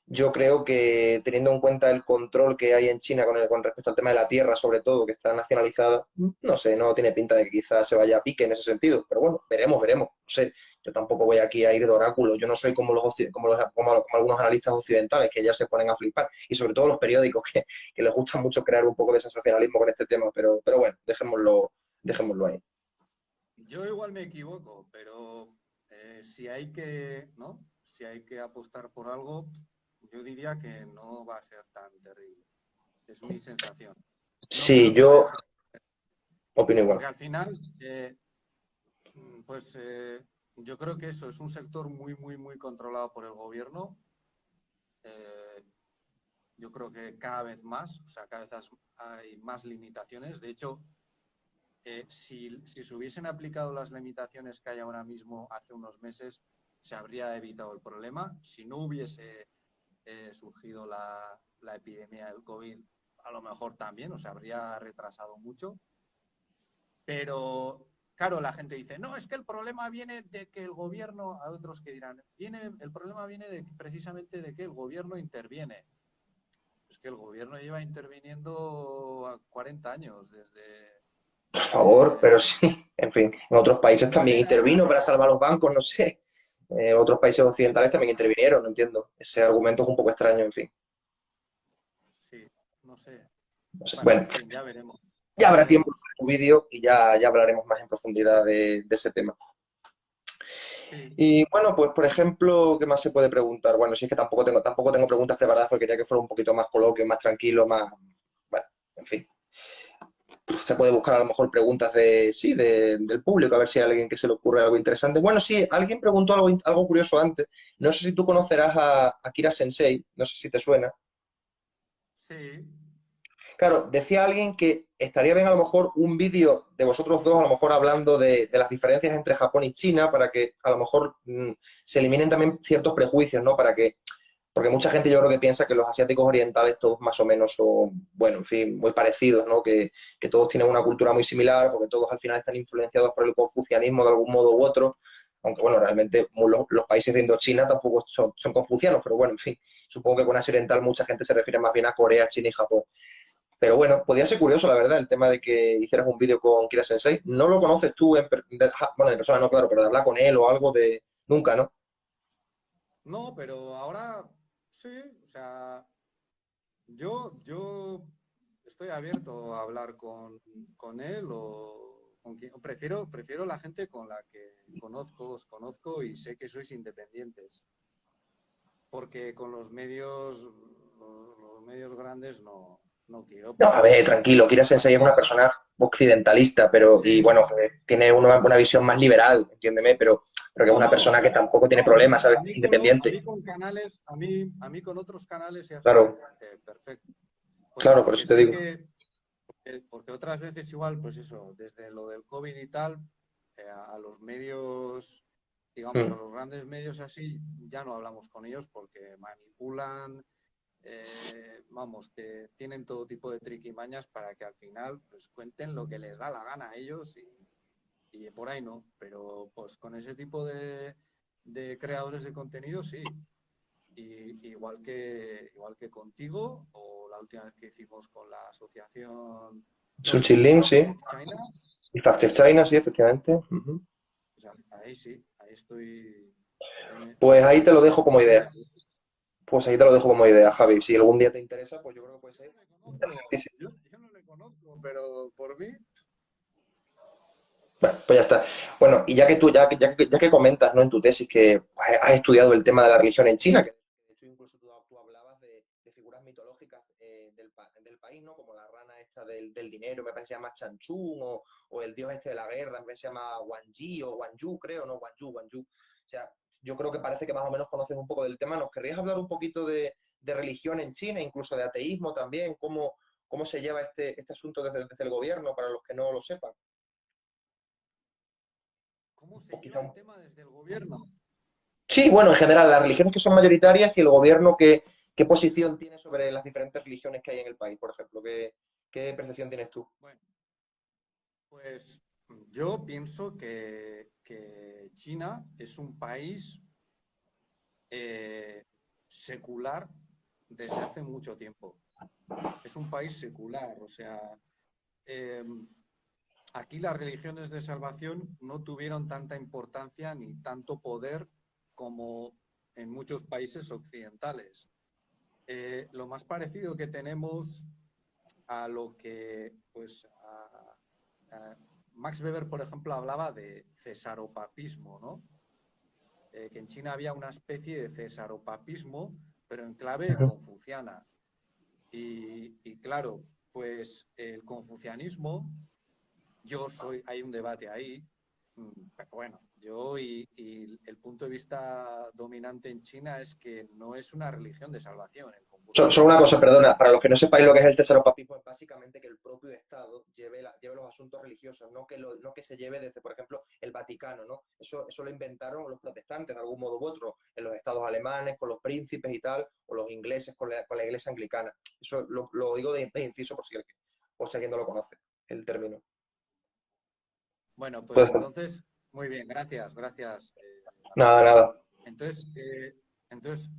Yo creo que teniendo en cuenta el control que hay en China con respecto al tema de la tierra, sobre todo, que está nacionalizada, no sé, no tiene pinta de que quizás se vaya a pique en ese sentido. Pero bueno, veremos. No sé, yo tampoco voy aquí a ir de oráculo. Yo no soy como algunos analistas occidentales que ya se ponen a flipar. Y sobre todo los periódicos que les gusta mucho crear un poco de sensacionalismo con este tema. Pero bueno, dejémoslo ahí. Yo igual me equivoco, pero si hay que, ¿no? Si hay que apostar por algo, yo diría que no va a ser tan terrible. Es mi sensación. No Sí, creo que vaya a yo ser, opino porque igual. al final, pues yo creo que eso es un sector muy controlado por el gobierno. Eh, yo creo que cada vez más, o sea, cada vez hay más limitaciones. De hecho, si se hubiesen aplicado las limitaciones que hay ahora mismo hace unos meses, se habría evitado el problema. Si no hubiese surgido la epidemia del COVID, a lo mejor también, o se habría retrasado mucho. Pero, claro, la gente dice, no, es que el problema viene de que el gobierno, a otros que dirán, el problema viene precisamente de que el gobierno interviene. Es que el gobierno lleva interviniendo a 40 años Por favor, desde pero sí, en fin, en otros países también Mira, intervino para salvar los bancos, no sé. Otros países occidentales también intervinieron, no entiendo. Ese argumento es un poco extraño, en fin. sí, no sé. No sé. Bueno, Bueno, en fin, ya veremos. ya Ya habrá tiempo veremos. para tu vídeo y ya hablaremos más en profundidad de ese tema. Sí, Y bueno, pues por ejemplo, ¿qué más se puede preguntar? Bueno, si es que tampoco tengo preguntas preparadas porque quería que fuera un poquito más coloquio, más tranquilo, más. Bueno, en fin. Se puede buscar a lo mejor preguntas del público, a ver si hay alguien que se le ocurre algo interesante. Bueno, sí, alguien preguntó algo curioso antes. No sé si tú conocerás a Kira Sensei, no sé si te suena. sí. Claro, decía alguien que estaría bien a lo mejor un vídeo de vosotros dos, a lo mejor hablando de las diferencias entre Japón y China, para que a lo mejor se eliminen también ciertos prejuicios, ¿no? Porque mucha gente yo creo que piensa que los asiáticos orientales todos más o menos son, bueno, en fin, muy parecidos, ¿no? Que todos tienen una cultura muy similar, porque todos al final están influenciados por el confucianismo de algún modo u otro, aunque bueno, realmente los países de Indochina tampoco son confucianos, pero bueno, en fin, supongo que con Asia Oriental mucha gente se refiere más bien a Corea, China y Japón. Pero bueno, podría ser curioso, la verdad, el tema de que hicieras un vídeo con Kira Sensei. ¿No lo conoces tú bueno, de persona no, claro, pero de hablar con él o algo de... Nunca, ¿no? No, pero ahora sí, o sea, yo estoy abierto a hablar con él o con quien. Prefiero la gente con la que os conozco y sé que sois independientes. Porque con los medios grandes no quiero, No, a porque ver, tranquilo, Kira Sensei es una aparte, persona occidentalista, y sí, bueno, tiene una visión más liberal, entiéndeme, pero que es no, una no, persona que tampoco tiene no, problemas, ¿sabes? a mí a Independiente. mí con canales, a mí con otros canales ya estoy Claro, perfecto. claro, por Porque eso te sé digo. que, porque otras veces igual, pues eso, desde lo del COVID y tal, a los medios, digamos, a Mm. los grandes medios así, ya no hablamos con ellos porque manipulan, vamos, que tienen todo tipo de triquimañas para que al final pues cuenten lo que les da la gana a ellos y por ahí no. Pero pues con ese tipo de creadores de contenido sí. Y igual que contigo, o la última vez que hicimos con la asociación Don't Sushi Fuck Link, sí. with China, Y Fact Check China, sí, efectivamente. Ujú. O sea, ahí sí, ahí estoy, Pues ahí te lo dejo como estoy muy a idea. gusto. Pues ahí te lo dejo como idea, Javi. Si algún día te interesa, pues yo creo que puede Yo ser no le conozco, interesantísimo. yo no le conozco, pero por mí, Bueno, pues ya está. Bueno, y ya que tú, ya que comentas, ¿no? En tu tesis que pues, has estudiado el tema de la religión en China, que de hecho incluso tú hablabas de figuras mitológicas del país, ¿no? Como la rana esta del dinero, me parece que se llama Chanchún, o el dios este de la guerra, me parece que se llama Wanji o Wanyu, creo, ¿no? Wanyu. O sea, yo creo que parece que más o menos conoces un poco del tema. ¿Nos querrías hablar un poquito de religión en China, incluso de ateísmo también? ¿Cómo se lleva este asunto desde el gobierno, para los que no lo sepan? ¿cómo O se quizá lleva el tema desde el gobierno? Sí, bueno, en general, las religiones que son mayoritarias y el gobierno, ¿qué posición tiene sobre las diferentes religiones que hay en el país, por ejemplo? ¿Qué percepción tienes tú? Bueno, pues yo pienso que China es un país secular desde hace mucho tiempo. Es un país secular, o sea, eh, aquí las religiones de salvación no tuvieron tanta importancia ni tanto poder como en muchos países occidentales. Lo más parecido que tenemos a lo que, pues, a Max Weber, por ejemplo, hablaba de cesaropapismo, ¿no? Que en China había una especie de cesaropapismo, pero en clave Ujú. confuciana. Y claro, pues el confucianismo, hay un debate ahí, pero bueno, y el punto de vista dominante en China es que no es una religión de salvación el Solo una confucianismo. cosa, perdona, para los que no sepáis lo que es el cesaropapismo, es básicamente que el propio Estado lleve los asuntos religiosos, no que se lleve desde, por ejemplo, el Vaticano, ¿no? Eso lo inventaron los protestantes de algún modo u otro, en los estados alemanes, con los príncipes y tal, o los ingleses con la iglesia anglicana. Eso lo digo de inciso por si alguien no lo conoce, el término. Bueno, pues Pues entonces, muy bien, gracias, gracias, nada, Antonio. nada. Entonces, entonces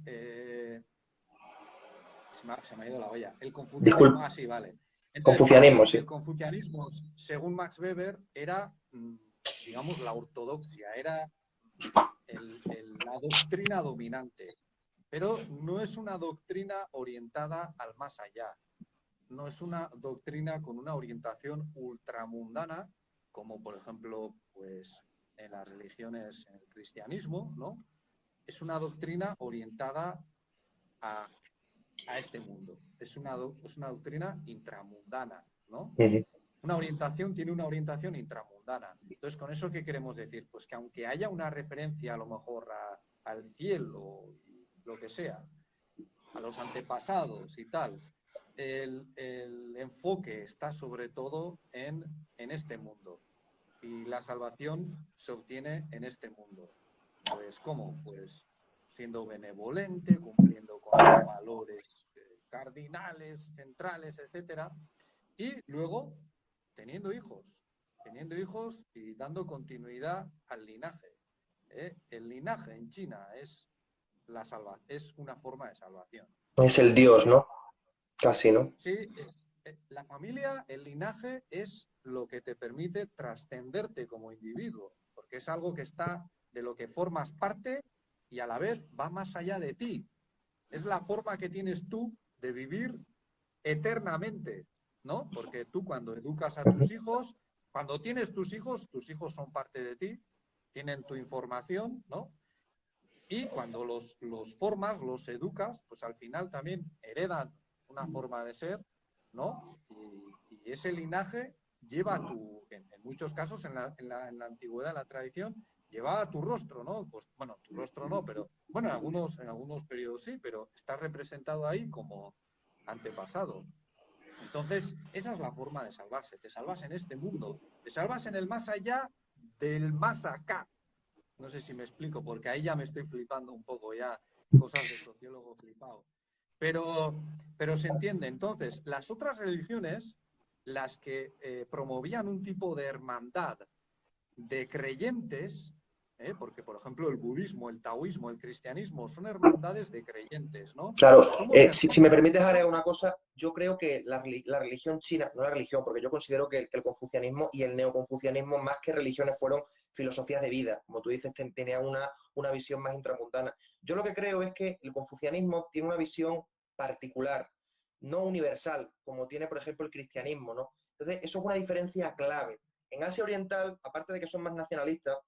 se me ha ido la olla. El confucianismo, Disculpe, sí, vale. Entonces, confucianismo, sí. el confucianismo, según Max Weber, era, digamos, la ortodoxia, era la doctrina dominante, pero no es una doctrina orientada al más allá, no es una doctrina con una orientación ultramundana, como por ejemplo, pues en las religiones, en el cristianismo, ¿no? Es una doctrina orientada a, a este mundo. Es una doctrina intramundana, ¿no? Uh -huh. Tiene una orientación intramundana. Entonces, ¿con eso qué queremos decir? Pues que aunque haya una referencia a lo mejor al cielo, lo que sea, a los antepasados y tal, el enfoque está sobre todo en este mundo. Y la salvación se obtiene en este mundo. Pues, ¿cómo? Pues siendo benevolente, cumpliendo con los valores cardinales, centrales, etcétera. Y luego teniendo hijos y dando continuidad al linaje. El linaje en China es una forma de salvación. Es el Es dios, ¿no? Casi, ¿no? Sí, la familia, el linaje es lo que te permite trascenderte como individuo, porque es algo que está de lo que formas parte y a la vez va más allá de ti. Es la forma que tienes tú de vivir eternamente, ¿no? Porque tú cuando educas a Uh -huh. tus hijos, cuando tienes tus hijos son parte de ti, tienen tu información, ¿no? Y cuando los formas, los educas, pues al final también heredan una forma de ser, ¿no? Y ese linaje lleva en muchos casos en la antigüedad, en la tradición, lleva tu rostro, ¿no? Pues bueno, tu rostro no, pero bueno, en algunos periodos sí, pero está representado ahí como antepasado. Entonces, esa es la forma de salvarse. Te salvas en este mundo, te salvas en el más allá del más acá. No sé si me explico, porque ahí ya me estoy flipando un poco, ya cosas de sociólogo flipado. Pero se entiende. Entonces, las otras religiones, las que promovían un tipo de hermandad de creyentes, Porque, por ejemplo, el budismo, el taoísmo, el cristianismo son hermandades de creyentes, ¿no? Claro, Somos si me hermandades, permites ¿no? agregar una cosa, yo creo que la religión china, no la religión, porque yo considero que el confucianismo y el neoconfucianismo, más que religiones, fueron filosofías de vida. Como tú dices, tenían una visión más intramundana. Yo lo que creo es que el confucianismo tiene una visión particular, no universal, como tiene, por ejemplo, el cristianismo, ¿no? Entonces, eso es una diferencia clave. En Asia Oriental, aparte de que son más nacionalistas,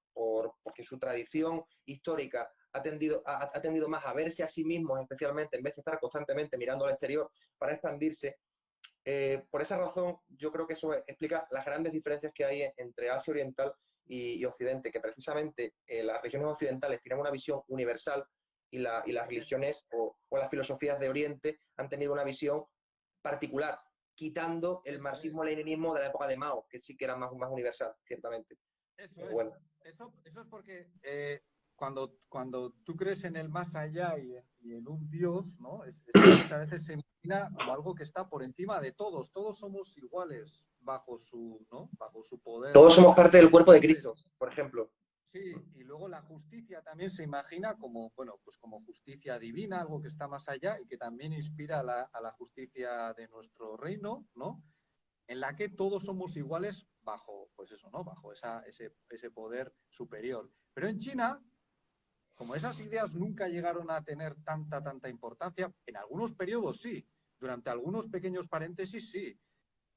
porque su tradición histórica ha tendido más a verse a sí mismos, especialmente, en vez de estar constantemente mirando al exterior para expandirse. Por esa razón, yo creo que eso explica las grandes diferencias que hay entre Asia Oriental y Occidente, que precisamente las religiones occidentales tienen una visión universal y las religiones o las filosofías de Oriente han tenido una visión particular, quitando el Eso es. marxismo-leninismo de la época de Mao, que sí que era más universal, ciertamente. Eso Pero es. bueno, Eso es porque cuando tú crees en el más allá y en un Dios, ¿no? Muchas veces se imagina como algo que está por encima de todos. Todos somos iguales bajo su, ¿no? Bajo su poder. todos somos parte del cuerpo de Entonces, Cristo, por ejemplo. sí, y luego la justicia también se imagina como, bueno, pues como justicia divina, algo que está más allá y que también inspira a la justicia de nuestro reino, ¿no? En la que todos somos iguales bajo, pues eso, ¿no? Bajo ese poder superior. Pero en China, como esas ideas nunca llegaron a tener tanta importancia, en algunos periodos sí, durante algunos pequeños paréntesis sí,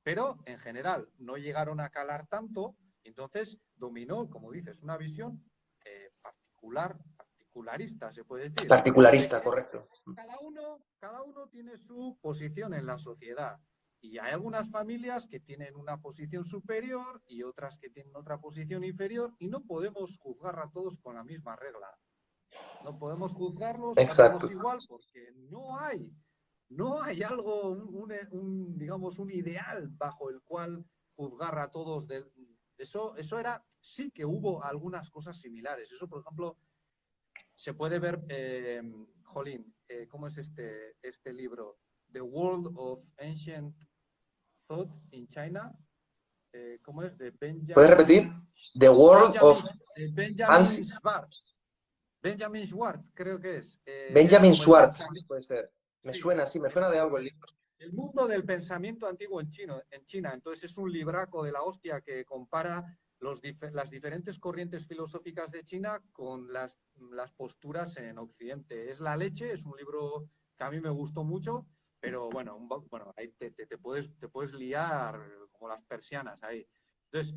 pero en general no llegaron a calar tanto, entonces dominó, como dices, una visión particularista, se puede decir, de Particularista, que correcto. cada uno tiene su posición en la sociedad. Y hay algunas familias que tienen una posición superior y otras que tienen otra posición inferior y no podemos juzgar a todos con la misma regla. No podemos juzgarlos a Exacto. todos igual porque no hay algo, digamos, un ideal bajo el cual juzgar a todos. Eso era, sí que hubo algunas cosas similares. Eso, por ejemplo, se puede ver, jolín, ¿cómo es este libro? The World of Ancient Thought in China. ¿Cómo es? De ¿Puedes repetir? The World Benjamin, of Benjamin Ansi Schwartz. Benjamin Schwartz, creo que es Benjamin como el Schwartz, pensamiento. puede ser. Me Sí, suena, sí, me suena de algo el libro. el mundo del pensamiento antiguo en China. Entonces es un libraco de la hostia que compara las diferentes corrientes filosóficas de China con las posturas en Occidente. Es la leche, es un libro que a mí me gustó mucho, pero bueno, ahí te puedes liar como las persianas ahí. Entonces,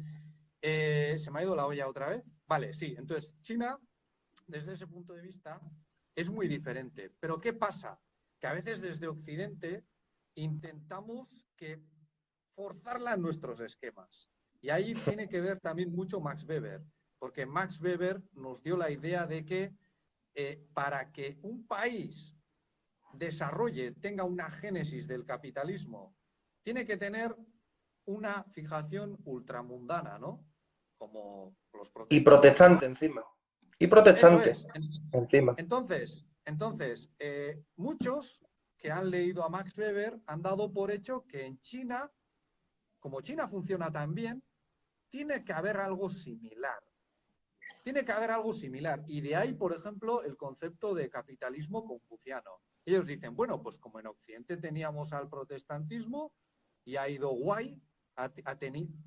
se me ha ido la olla otra vez. Vale, sí, entonces China, desde ese punto de vista, es muy diferente. Pero ¿qué pasa? Que a veces desde Occidente intentamos forzarla en nuestros esquemas. Y ahí tiene que ver también mucho Max Weber, porque Max Weber nos dio la idea de que para que un país desarrolle, tenga una génesis del capitalismo, tiene que tener una fijación ultramundana, ¿no? Como los Y protestantes, ¿no? protestante encima. Y Eso protestante es. encima. Entonces, muchos que han leído a Max Weber han dado por hecho que en China, como China funciona tan bien, tiene que haber algo similar. Tiene que haber algo similar. Y de ahí, por ejemplo, el concepto de capitalismo confuciano. Ellos dicen, bueno, pues como en Occidente teníamos al protestantismo y ha ido guay,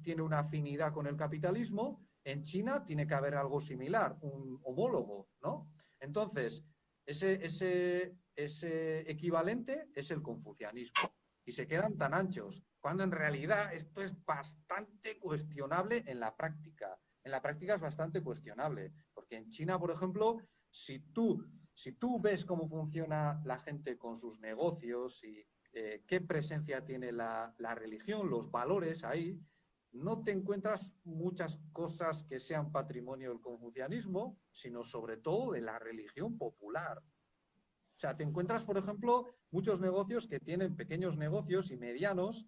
tiene una afinidad con el capitalismo, en China tiene que haber algo similar, un homólogo, ¿no? Entonces, ese equivalente es el confucianismo. Y se quedan tan anchos, cuando en realidad esto es bastante cuestionable en la práctica. En la práctica es bastante cuestionable, porque en China, por ejemplo, si tú ves cómo funciona la gente con sus negocios y qué presencia tiene la religión, los valores ahí, no te encuentras muchas cosas que sean patrimonio del confucianismo, sino sobre todo de la religión popular. O sea, te encuentras, por ejemplo, muchos negocios que tienen pequeños negocios y medianos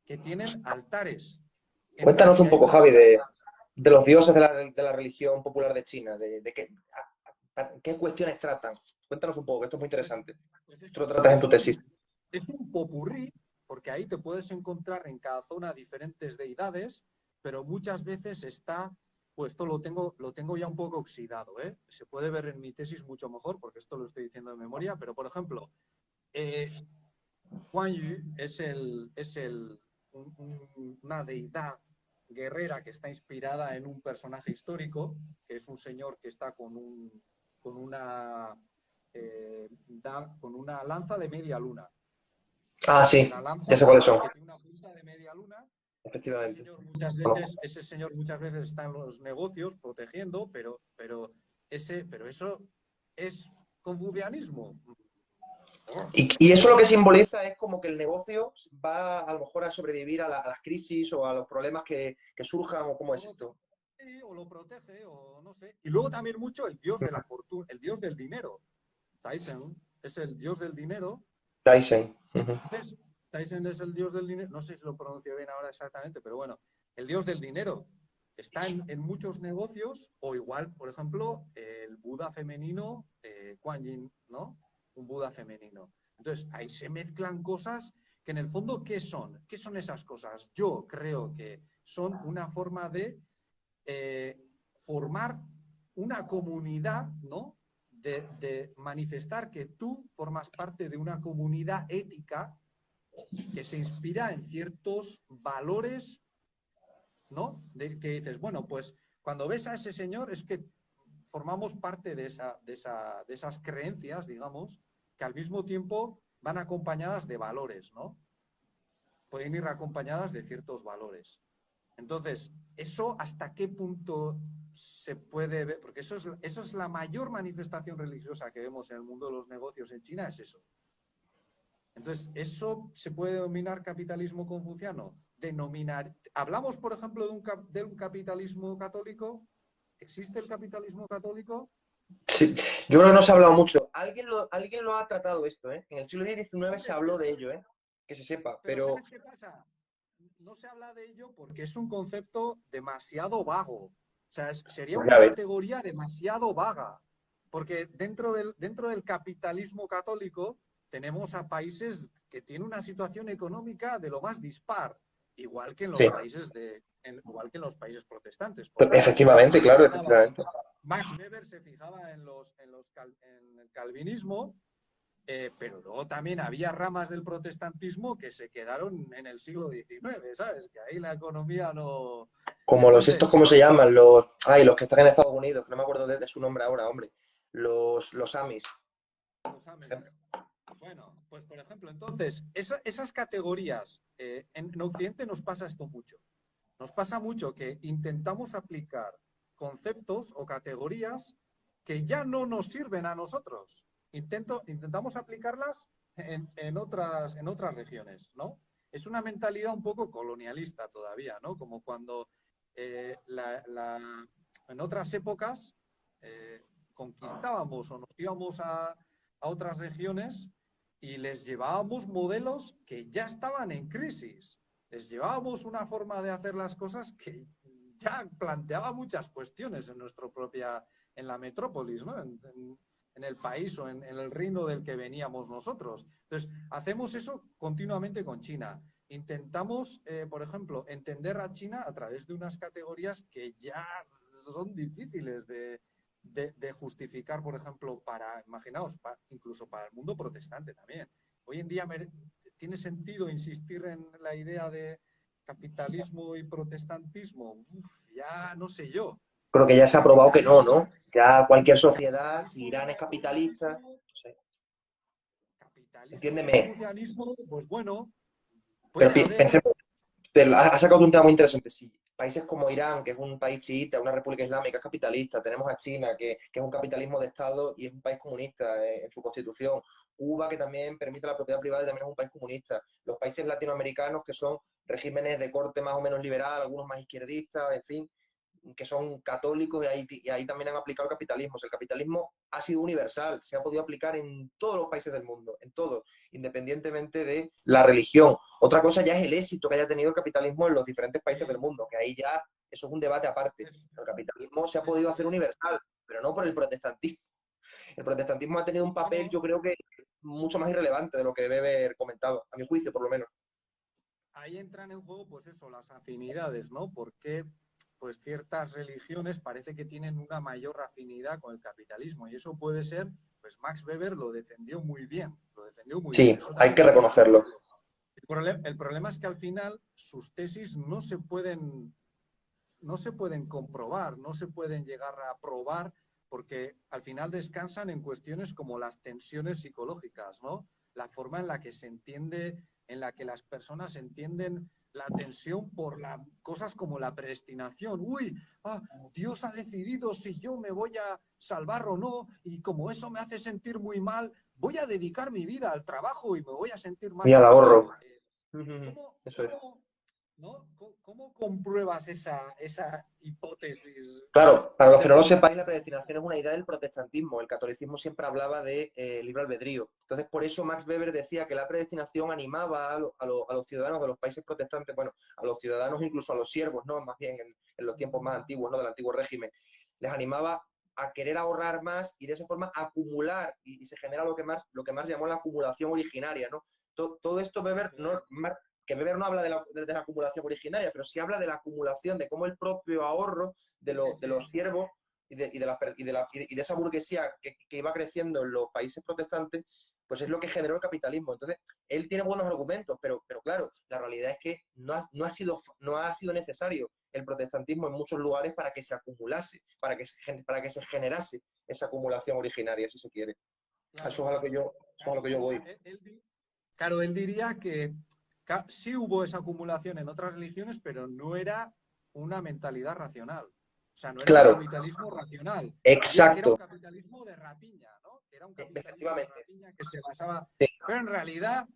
que tienen altares. Entras Cuéntanos y un hay poco, un Javi, altar. de los dioses de la religión popular de China, qué cuestiones tratan. Cuéntanos un poco, que esto es muy Pues, interesante. pues Esto lo eso, tratas en tu tesis. es un popurrí, porque ahí te puedes encontrar en cada zona diferentes deidades, pero muchas veces está pues esto lo tengo ya un poco oxidado, ¿eh? Se puede ver en mi tesis mucho mejor, porque esto lo estoy diciendo de memoria, pero por ejemplo, Guan Yu una deidad guerrera que está inspirada en un personaje histórico, que es un señor que está con una, con una lanza de media luna. Ah, sí, Una lanza ya sé cuáles son, que tiene una punta de media luna. efectivamente. Ese señor muchas veces está en los negocios protegiendo, pero eso es confucianismo. Oh, Y eso lo que simboliza es como que el negocio va a lo mejor a sobrevivir a las crisis o a los problemas que surjan o cómo o es lo, esto. sí, o lo protege, o no sé. Y luego también mucho el dios de la fortuna, el dios del dinero. Tyson es el dios del dinero. Tyson. Ujú. Entonces, Tyson es el dios del dinero. No sé si lo pronuncio bien ahora exactamente, pero bueno, el dios del dinero está en muchos negocios, o igual, por ejemplo, el Buda femenino, Kuan Yin, ¿no? Un Buda femenino. Entonces, ahí se mezclan cosas que en el fondo, ¿qué son? ¿Qué son esas cosas? Yo creo que son una forma de formar una comunidad, ¿no? De manifestar que tú formas parte de una comunidad ética que se inspira en ciertos valores, ¿no? Que dices, bueno, pues cuando ves a ese señor es que formamos parte de esas creencias, digamos, que al mismo tiempo van acompañadas de valores, ¿no? Pueden ir acompañadas de ciertos valores. Entonces, ¿eso hasta qué punto se puede ver? Porque eso es la mayor manifestación religiosa que vemos en el mundo de los negocios en China, es eso. Entonces, ¿eso se puede denominar capitalismo confuciano? Hablamos, por ejemplo, de un capitalismo católico. ¿Existe el capitalismo católico? Sí, yo creo que no se ha hablado mucho. Alguien lo ha tratado esto, ¿eh? En el siglo XIX se Hombre, habló de ello, ¿eh? Que se sepa, pero pero ¿sabes qué pasa? No se habla de ello porque es un concepto demasiado vago. O sea, sería pues una ya ves. categoría demasiado vaga. Porque dentro del capitalismo católico tenemos a países que tienen una situación económica de lo más dispar, igual que en Sí, los igual que en los países protestantes. Por ejemplo, efectivamente, claro, efectivamente. Max Weber se fijaba en el calvinismo, pero luego también había ramas del protestantismo que se quedaron en el siglo XIX, ¿sabes? Que ahí la economía no... Como los estos, Entonces, ¿cómo se llaman? Los que están en Estados Unidos, que no me acuerdo de su nombre ahora, hombre. Los Amis. los Amis. Bueno, pues por ejemplo, entonces, esas categorías, en Occidente nos pasa esto mucho. Nos pasa mucho que intentamos aplicar conceptos o categorías que ya no nos sirven a nosotros. Intentamos aplicarlas en otras regiones, ¿no? Es una mentalidad un poco colonialista todavía, ¿no? Como cuando en otras épocas conquistábamos o nos íbamos a otras regiones y les llevábamos modelos que ya estaban en crisis. Les llevábamos una forma de hacer las cosas que ya planteaba muchas cuestiones en la metrópolis, ¿no? En el país o en el reino del que veníamos nosotros. Entonces, hacemos eso continuamente con China. Intentamos, por ejemplo, entender a China a través de unas categorías que ya son difíciles de justificar, por ejemplo, imaginaos, incluso para el mundo protestante también. Hoy en día tiene sentido insistir en la idea de capitalismo y protestantismo. Uf, ya no sé yo. Creo que ya se ha probado que no, Capitalismo, ¿no? Ya cualquier sociedad, si capitalismo, Irán es capitalista, confucianismo, no sé, capitalismo, entiéndeme, confucianismo, pues bueno, pero puede haber. pensemos, pero has sacado un tema muy interesante. Si países como Irán, que es un país chiita, una república islámica, es capitalista, tenemos a China, que es un capitalismo de Estado y es un país comunista en su constitución, Cuba, que también permite la propiedad privada y también es un país comunista, los países latinoamericanos, que son regímenes de corte más o menos liberal, algunos más izquierdistas, en fin, que son católicos y ahí también han aplicado el capitalismo. O sea, el capitalismo ha sido universal, se ha podido aplicar en todos los países del mundo, en todos, independientemente de la religión. Otra cosa ya es el éxito que haya tenido el capitalismo en los diferentes países del Sí, mundo, que ahí ya eso es un debate aparte. es, El capitalismo se ha es, podido hacer universal, pero no por el protestantismo. El protestantismo ha tenido un papel, bueno, yo creo que mucho más irrelevante de lo que debe haber comentado, a mi juicio por lo menos. ahí entran en juego, pues eso, las afinidades, ¿no? Porque, pues ciertas religiones parece que tienen una mayor afinidad con el capitalismo y eso puede ser, pues Max Weber lo defendió muy bien, lo defendió muy bien. Sí, Eso hay también que hay que reconocerlo. reconocerlo. El problema es que al final sus tesis no se pueden comprobar, no se pueden llegar a probar porque al final descansan en cuestiones como las tensiones psicológicas, ¿no? La forma en la que se entiende, en la que las personas entienden la tensión por cosas como la predestinación. Uy, Dios ha decidido si yo me voy a salvar o no, y como eso me hace sentir muy mal, voy a dedicar mi vida al trabajo y me voy a sentir más Y al ahorro. tranquilo. ¿Cómo, Eso es. cómo, ¿no? ¿Cómo compruebas esa hipótesis? Claro, para los que no lo sepáis, la predestinación es una idea del protestantismo. El catolicismo siempre hablaba de libre albedrío. Entonces, por eso Max Weber decía que la predestinación animaba a los ciudadanos de los países protestantes, bueno, a los ciudadanos, incluso a los siervos, ¿no? Más bien en los tiempos más antiguos, ¿no? Del antiguo régimen. Les animaba a querer ahorrar más y de esa forma acumular, y se genera lo que Marx llamó la acumulación originaria, ¿no? Todo esto Weber no, que Weber no habla de la acumulación originaria, pero sí habla de la acumulación, de cómo el propio ahorro de los siervos y de esa burguesía que iba creciendo en los países protestantes, pues es lo que generó el capitalismo. Entonces, él tiene buenos argumentos, pero claro, la realidad es que no ha sido necesario el protestantismo en muchos lugares para que se acumulase, para que se generase esa acumulación originaria, si se quiere. Claro, Eso es a lo que yo Claro, voy. claro, él diría que sí hubo esa acumulación en otras religiones, pero no era una mentalidad racional. O sea, no era un Claro, capitalismo racional. Decía que era un exacto, capitalismo de rapiña, ¿no? Que era un capitalismo de efectivamente. rapiña que se basaba. Sí, Pero en realidad,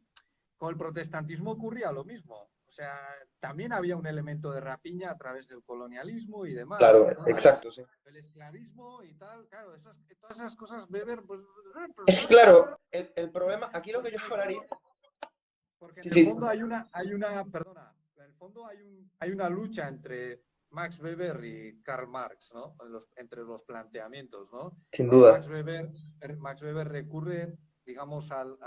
con el protestantismo ocurría lo mismo. O sea, también había un elemento de rapiña a través del colonialismo y demás. claro, Entonces, exacto, sí. el esclavismo y tal, claro, todas esas cosas Weber, pues. Es que, claro, el problema, aquí lo que yo hablaría. Porque Sí, en el sí, fondo perdona, en el fondo hay una lucha entre Max Weber y Karl Marx, ¿no? Entre los planteamientos, ¿no? sin Y duda. Max Weber recurre, digamos, al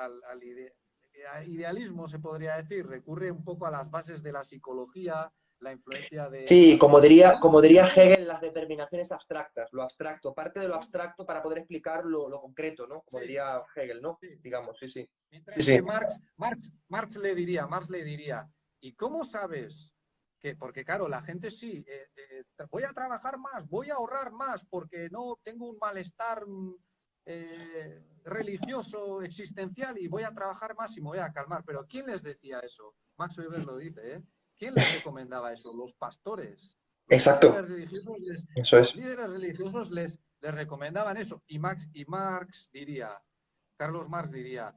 idealismo, se podría decir, recurre un poco a las bases de la psicología, la influencia de Sí, Freud. como diría Hegel, las determinaciones abstractas, lo abstracto, parte de lo abstracto para poder explicar lo concreto, ¿no? Como Sí, diría Hegel, ¿no? sí, sí. Digamos, sí, sí. Sí, Mientras sí. que Marx le diría, ¿y cómo sabes que, porque claro, la gente sí, voy a trabajar más, voy a ahorrar más porque no tengo un malestar religioso, existencial y voy a trabajar más y me voy a calmar? Pero ¿quién les decía eso? Max Weber lo dice, ¿eh? ¿Quién les recomendaba eso? Los pastores. Los Exacto. Eso es. líderes religiosos les recomendaban eso. Y Marx diría, Carlos Marx diría,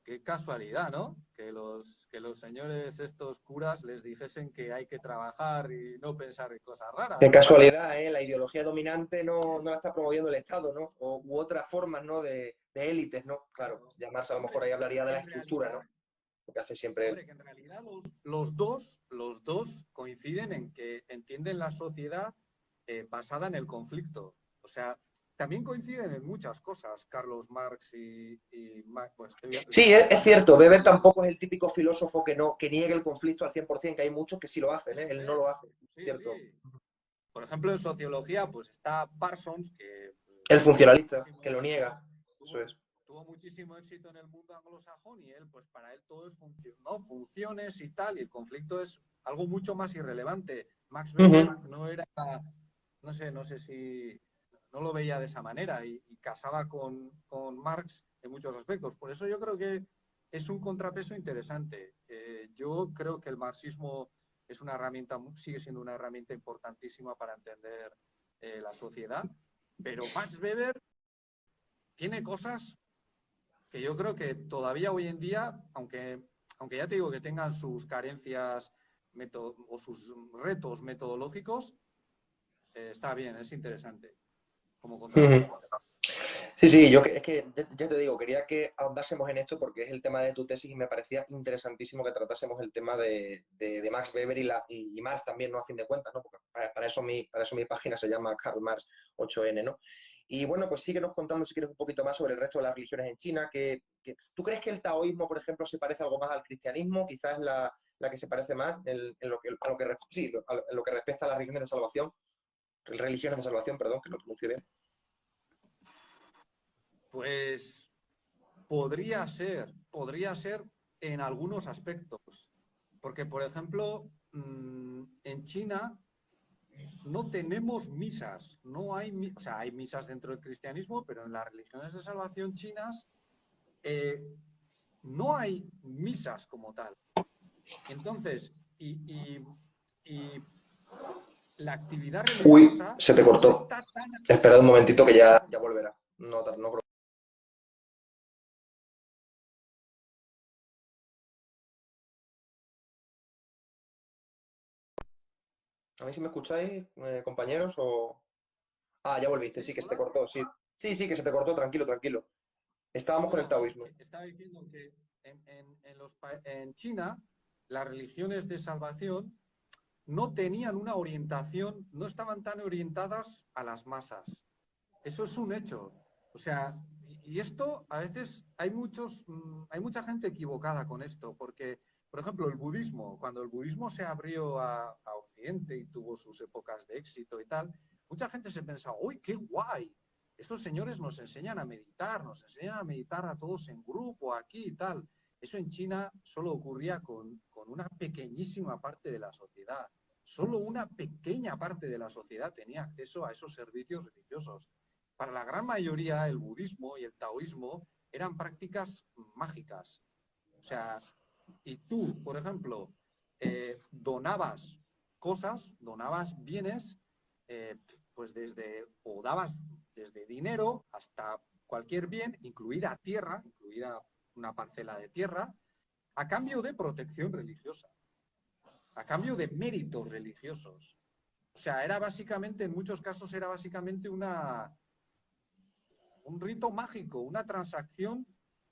qué casualidad, ¿no? Que los señores estos curas les dijesen que hay que trabajar y no pensar en cosas raras, Qué ¿no? casualidad, ¿eh? La ideología dominante no la está promoviendo el Estado, ¿no? U otras formas, ¿no? De élites, ¿no? Claro, llamarse a lo Hombre, mejor ahí hablaría de que la en estructura, ¿no? realidad, Lo que hace siempre él. hombre, que en realidad los dos coinciden en que entienden la sociedad basada en el conflicto. O sea, también coinciden en muchas cosas, Carlos Marx y Marx. Pues Sí, es cierto, Weber tampoco es el típico filósofo que niegue el conflicto al 100%, que hay muchos que sí lo hacen, ¿eh? Eso Él no lo es. hace, Sí, cierto. sí. Por ejemplo, en sociología, pues está Parsons, que El tuvo funcionalista, muchísimo que lo éxito, niega, eso tuvo, es. tuvo muchísimo éxito en el mundo anglosajón y él, pues para él todo es ¿no? Funciones y tal, y el conflicto es algo mucho más irrelevante. Max Weber Ujú. no era, no sé si no lo veía de esa manera y casaba con Marx en muchos aspectos. Por eso yo creo que es un contrapeso interesante. Yo creo que el marxismo es una herramienta, sigue siendo una herramienta importantísima para entender la sociedad, pero Max Weber tiene cosas que yo creo que todavía hoy en día, aunque ya te digo que tengan sus carencias o sus retos metodológicos, está bien, es interesante como Ujú. contrapeso. Sí, sí, es que ya te digo, quería que ahondásemos en esto porque es el tema de tu tesis y me parecía interesantísimo que tratásemos el tema de Max Weber y Marx también, ¿no? A fin de cuentas, ¿no? Porque para eso mi página se llama Karl Marx 8N, ¿no? Y bueno, pues síguenos contando si quieres un poquito más sobre el resto de las religiones en China. ¿Tú crees que el taoísmo, por ejemplo, se parece algo más al cristianismo? Quizás la que se parece más en lo que respecta a las religiones de salvación. religiones de salvación, perdón, que no pronuncie bien. Pues podría ser en algunos aspectos. Porque, por ejemplo, en China no tenemos misas, no hay, o sea, hay misas dentro del cristianismo, pero en las religiones de salvación chinas no hay misas como tal. Entonces, y la actividad Uy, religiosa se te no cortó. está tan... Espera un momentito que Sí, ya volverá. No, no. A ver si me escucháis, compañeros, o... Ah, ya volviste, sí, sí, que se te hola. cortó, sí. Sí, que se te cortó, tranquilo, tranquilo. Estábamos con el No, taoísmo. que estaba diciendo que en China las religiones de salvación no tenían una orientación, no estaban tan orientadas a las masas. Eso es un hecho. O sea, y esto a veces hay mucha gente equivocada con esto, porque, por ejemplo, el budismo, cuando el budismo se abrió a Occidente y tuvo sus épocas de éxito y tal, mucha gente se pensaba, ¡uy, qué guay! Estos señores nos enseñan a meditar a todos en grupo, aquí y tal. Eso en China solo ocurría con una pequeñísima parte de la sociedad. Solo una pequeña parte de la sociedad tenía acceso a esos servicios religiosos. Para la gran mayoría, el budismo y el taoísmo eran prácticas mágicas. O sea, y tú, por ejemplo, donabas cosas, donabas bienes, pues o dabas desde dinero hasta cualquier bien, incluida tierra, incluida una parcela de tierra, a cambio de protección religiosa, a cambio de méritos religiosos. O sea, era básicamente, en muchos casos, era básicamente un rito mágico, una transacción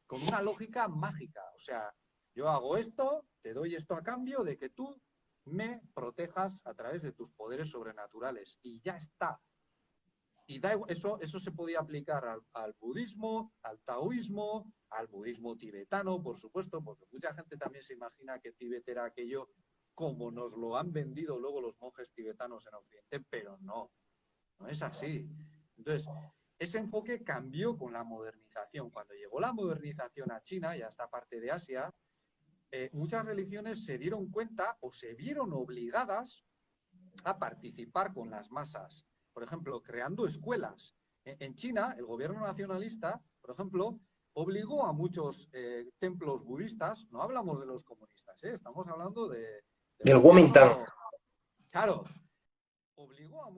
con una lógica mágica. O sea, yo hago esto, te doy esto a cambio de que tú me protejas a través de tus poderes sobrenaturales. Y ya está. Y eso se podía aplicar al budismo, al taoísmo, al budismo tibetano, por supuesto, porque mucha gente también se imagina que Tíbet era aquello como nos lo han vendido luego los monjes tibetanos en Occidente, pero no, no es así. Entonces, ese enfoque cambió con la modernización. Cuando llegó la modernización a China y a esta parte de Asia, muchas religiones se dieron cuenta o se vieron obligadas a participar con las masas. Por ejemplo, creando escuelas. En China, el gobierno nacionalista, por ejemplo, obligó a muchos templos budistas, no hablamos de los comunistas, estamos hablando del Del Kuomintang. gobierno. Claro, obligó a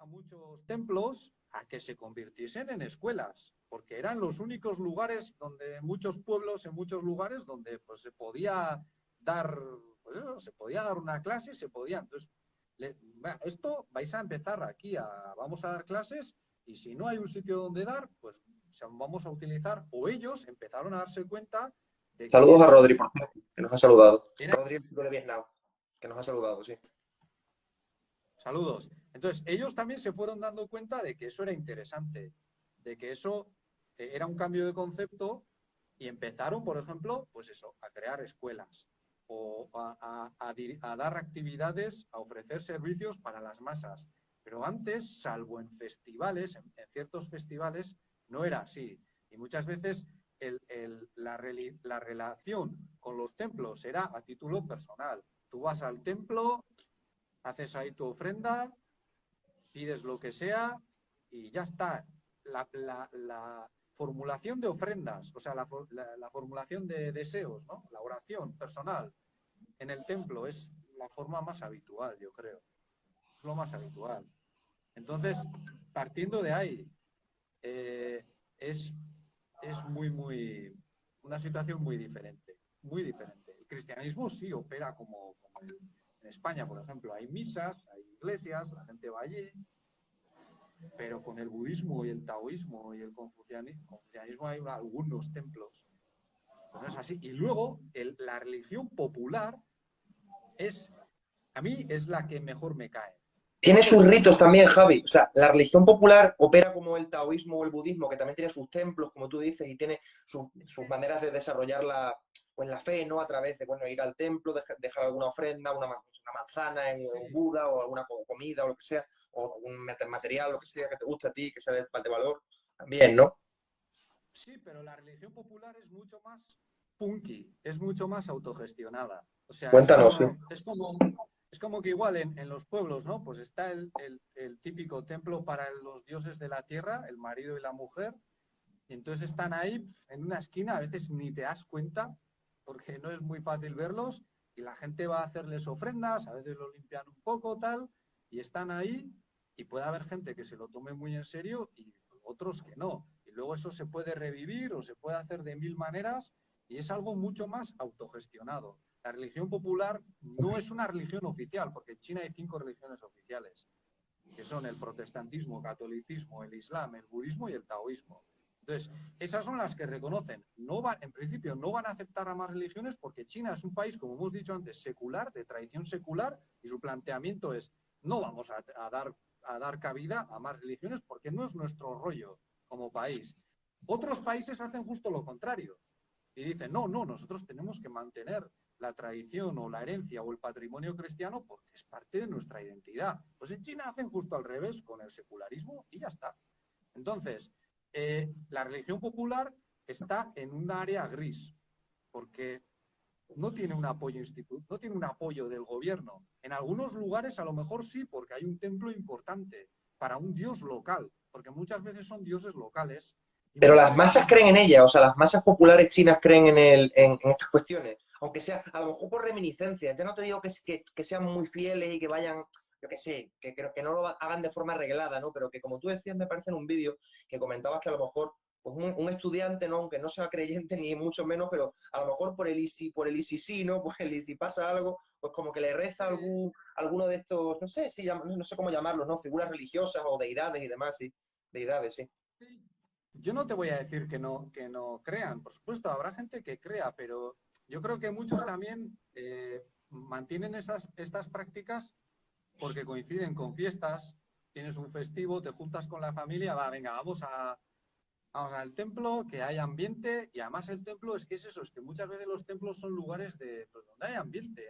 muchos templos a que se convirtiesen en escuelas, porque eran los únicos lugares donde, en muchos pueblos, en muchos lugares donde pues, se podía dar, pues eso, se podía dar una clase, se podía. Entonces, esto vais a empezar aquí, vamos a dar clases y si no hay un sitio donde dar, pues vamos a utilizar, o ellos empezaron a darse cuenta de que Saludos a eso Rodri, por cierto, que nos ha saludado. era... Rodri, el chico de Vietnam, que nos ha saludado, sí. Saludos. Entonces, ellos también se fueron dando cuenta de que eso era interesante, de que eso era un cambio de concepto y empezaron, por ejemplo, pues eso, a crear escuelas o a dar actividades, a ofrecer servicios para las masas. Pero antes, salvo en festivales, en ciertos festivales, no era así. Y muchas veces la relación con los templos era a título personal. Tú vas al templo, haces ahí tu ofrenda, pides lo que sea y ya está. La formulación de ofrendas, o sea, la formulación de deseos, ¿no? La oración personal en el templo es la forma más habitual, yo creo. Es lo más habitual. Entonces, partiendo de ahí, eh, es, es una situación muy diferente, muy diferente. El cristianismo sí opera como en España, por ejemplo, hay misas, hay iglesias, la gente va allí, pero con el budismo y el taoísmo y el confucianismo hay algunos templos. Pero no es así. Y luego, la religión popular a mí es la que mejor me cae. Tiene Todos sus los ritos demás, también, Javi. O sea, la religión popular opera como el taoísmo o el budismo, que también tiene sus templos, como tú dices, y tiene sus maneras de desarrollar o en la fe, ¿no? A través de, bueno, ir al templo, dejar alguna ofrenda, una manzana en un Sí, Buda o alguna comida o lo que sea, o algún material, lo que sea que te guste a ti, que sea de valor, también, ¿no? sí, pero la religión popular es mucho más punky, es mucho más autogestionada. O sea, Cuéntanos, sí. es como que igual en los pueblos, ¿no? Pues está el típico templo para los dioses de la tierra, el marido y la mujer, y entonces están ahí en una esquina, a veces ni te das cuenta, porque no es muy fácil verlos, y la gente va a hacerles ofrendas, a veces lo limpian un poco, tal, y están ahí, y puede haber gente que se lo tome muy en serio y otros que no. Y luego eso se puede revivir o se puede hacer de mil maneras, y es algo mucho más autogestionado. La religión popular no es una religión oficial, porque en China hay 5 religiones oficiales, que son el protestantismo, catolicismo, el islam, el budismo y el taoísmo. Entonces, esas son las que reconocen. No van, en principio no van a aceptar a más religiones porque China es un país, como hemos dicho antes, secular, de tradición secular, y su planteamiento es no vamos a dar cabida a más religiones porque no es nuestro rollo como país. Otros países hacen justo lo contrario y dicen, no, no, nosotros tenemos que mantener la tradición o la herencia o el patrimonio cristiano porque es parte de nuestra identidad. Pues en China hacen justo al revés con el secularismo y ya está. Entonces, la religión popular está en un área gris porque no tiene un apoyo no tiene un apoyo del gobierno. En algunos lugares a lo mejor sí, porque hay un templo importante para un dios local, porque muchas veces son dioses locales y Pero muchas las veces masas son creen en ella, o sea, las masas populares chinas creen en estas cuestiones, aunque sea a lo mejor por reminiscencia. Ya no te digo que sean muy fieles y que vayan, yo qué sé, que no lo hagan de forma arreglada, ¿no? Pero que como tú decías, me parece en un vídeo que comentabas que a lo mejor pues un estudiante, ¿no? Aunque no sea creyente ni mucho menos, pero a lo mejor por el sí, ¿no? Por el si pasa algo, pues como que le reza alguno de estos, no sé, si, no sé cómo llamarlos, ¿no? Figuras religiosas o deidades y demás, sí. Deidades, sí. yo no te voy a decir que no crean, por supuesto, habrá gente que crea, pero yo creo que muchos también mantienen estas prácticas porque coinciden con fiestas, tienes un festivo, te juntas con la familia, va, venga, vamos al templo, que hay ambiente, y además el templo es que es eso, es que muchas veces los templos son lugares pues, donde hay ambiente,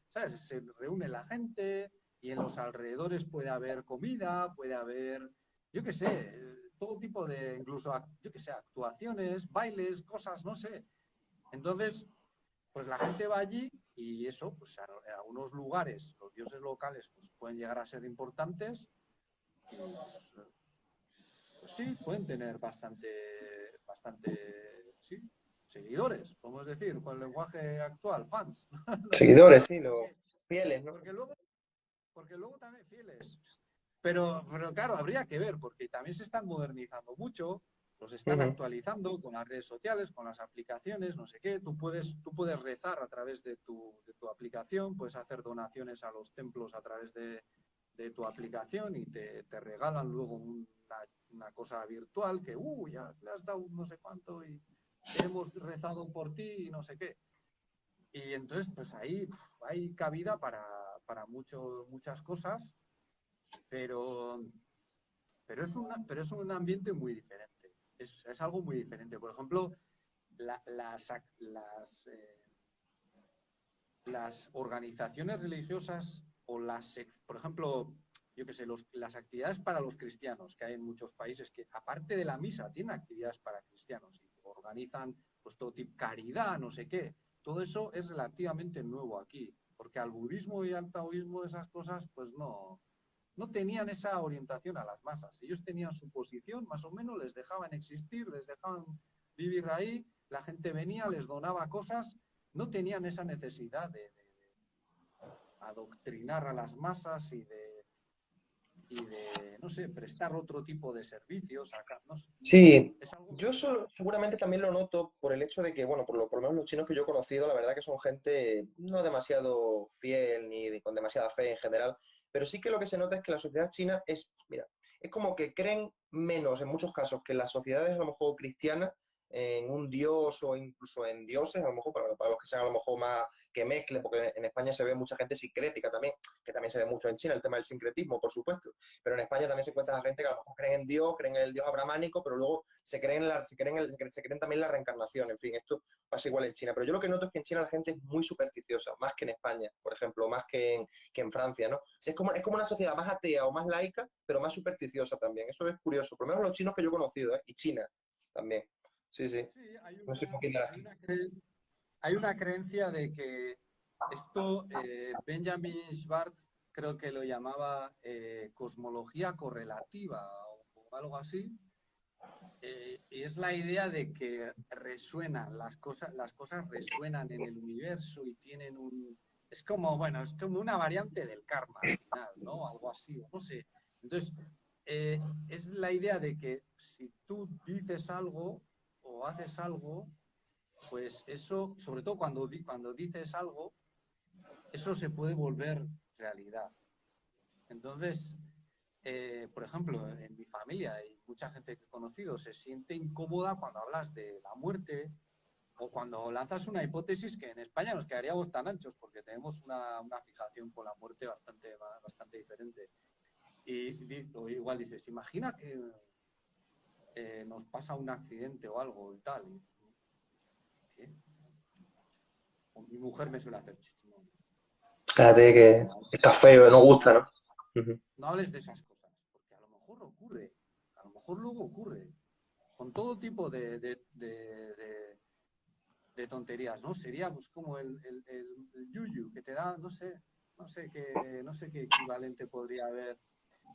¿sabes? Se reúne la gente y en los alrededores puede haber comida, puede haber, yo qué sé, todo tipo de, incluso, yo qué sé, actuaciones, bailes, cosas, no sé. Entonces, pues la gente va allí y eso, pues a algunos lugares, los dioses locales, pues pueden llegar a ser importantes y pues sí, pueden tener sí, seguidores, podemos decir, con el lenguaje actual, fans, no sé, Seguidores, sí, los porque, fieles, ¿no? porque luego, porque luego también fieles. Pero claro, habría que ver, porque también se están modernizando mucho, los están Ujú. actualizando con las redes sociales, con las aplicaciones, no sé qué. Tú puedes rezar a través de tu aplicación, puedes hacer donaciones a los templos a través de tu aplicación y te regalan luego una cosa virtual que, ya le has dado no sé cuánto y hemos rezado por ti y no sé qué. Y entonces, pues ahí hay cabida para muchas cosas, pero, pero es un ambiente muy diferente. Es algo muy diferente. Por ejemplo, la- las, ac- las organizaciones religiosas o por ejemplo, yo qué sé, las actividades para los cristianos que hay en muchos países que, aparte de la misa, tienen actividades para cristianos y organizan pues todo tipo caridad, no sé qué. Todo eso es relativamente nuevo aquí, porque al budismo y al taoísmo esas cosas pues no tenían esa orientación a las masas. Ellos tenían su posición, más o menos, les dejaban existir, les dejaban vivir ahí, la gente venía, les donaba cosas, no tenían esa necesidad de adoctrinar a las masas y de, no sé, prestar otro tipo de servicios. Acá, no sé, Sí, es algo yo muy... eso seguramente también lo noto por el hecho de que, bueno, por lo menos los chinos que yo he conocido, la verdad que son gente no demasiado fiel con demasiada fe en general, pero sí que lo que se nota es que la sociedad china es, mira, es como que creen menos en muchos casos que las sociedades a lo mejor cristianas en un dios o incluso en dioses, a lo mejor para los que sean a lo mejor más que mezclen, porque en España se ve mucha gente sincrética también, que también se ve mucho en China, el tema del sincretismo, por supuesto, pero en España también se encuentra gente que a lo mejor creen en Dios, creen en el Dios abramánico, pero luego se creen también la reencarnación, en fin, esto pasa igual en China, pero yo lo que noto es que en China la gente es muy supersticiosa, más que en España, por ejemplo, más que en Francia, ¿no? O sea, es como una sociedad más atea o más laica, pero más supersticiosa también, eso es curioso, por lo menos los chinos que yo he conocido, ¿eh? Y China también. Sí, sí. Sí, hay No sé qué una, opinarás hay tú. una, cre- hay una creencia de que esto, Benjamin Schwartz creo que lo llamaba cosmología correlativa o algo así, y es la idea de que resuenan, las cosas resuenan en el universo y tienen un... Es como, bueno, es como una variante del karma al final, ¿no? Algo así, o no sé. Entonces, es la idea de que si tú dices algo o haces algo, pues eso, sobre todo cuando dices algo, eso se puede volver realidad. Entonces, por ejemplo, en mi familia y mucha gente que he conocido se siente incómoda cuando hablas de la muerte o cuando lanzas una hipótesis que en España nos quedaríamos tan anchos porque tenemos una fijación con la muerte bastante diferente. O igual dices, imagina que nos pasa un accidente o algo y tal. ¿Qué? O mi mujer me suele hacer, no, Fíjate que no, está feo, no gusta, ¿no? Ujú. no hables de esas cosas, porque a lo mejor ocurre, a lo mejor luego ocurre, con todo tipo de tonterías, ¿no? Sería pues como el yuyu que te da, no sé qué equivalente podría haber,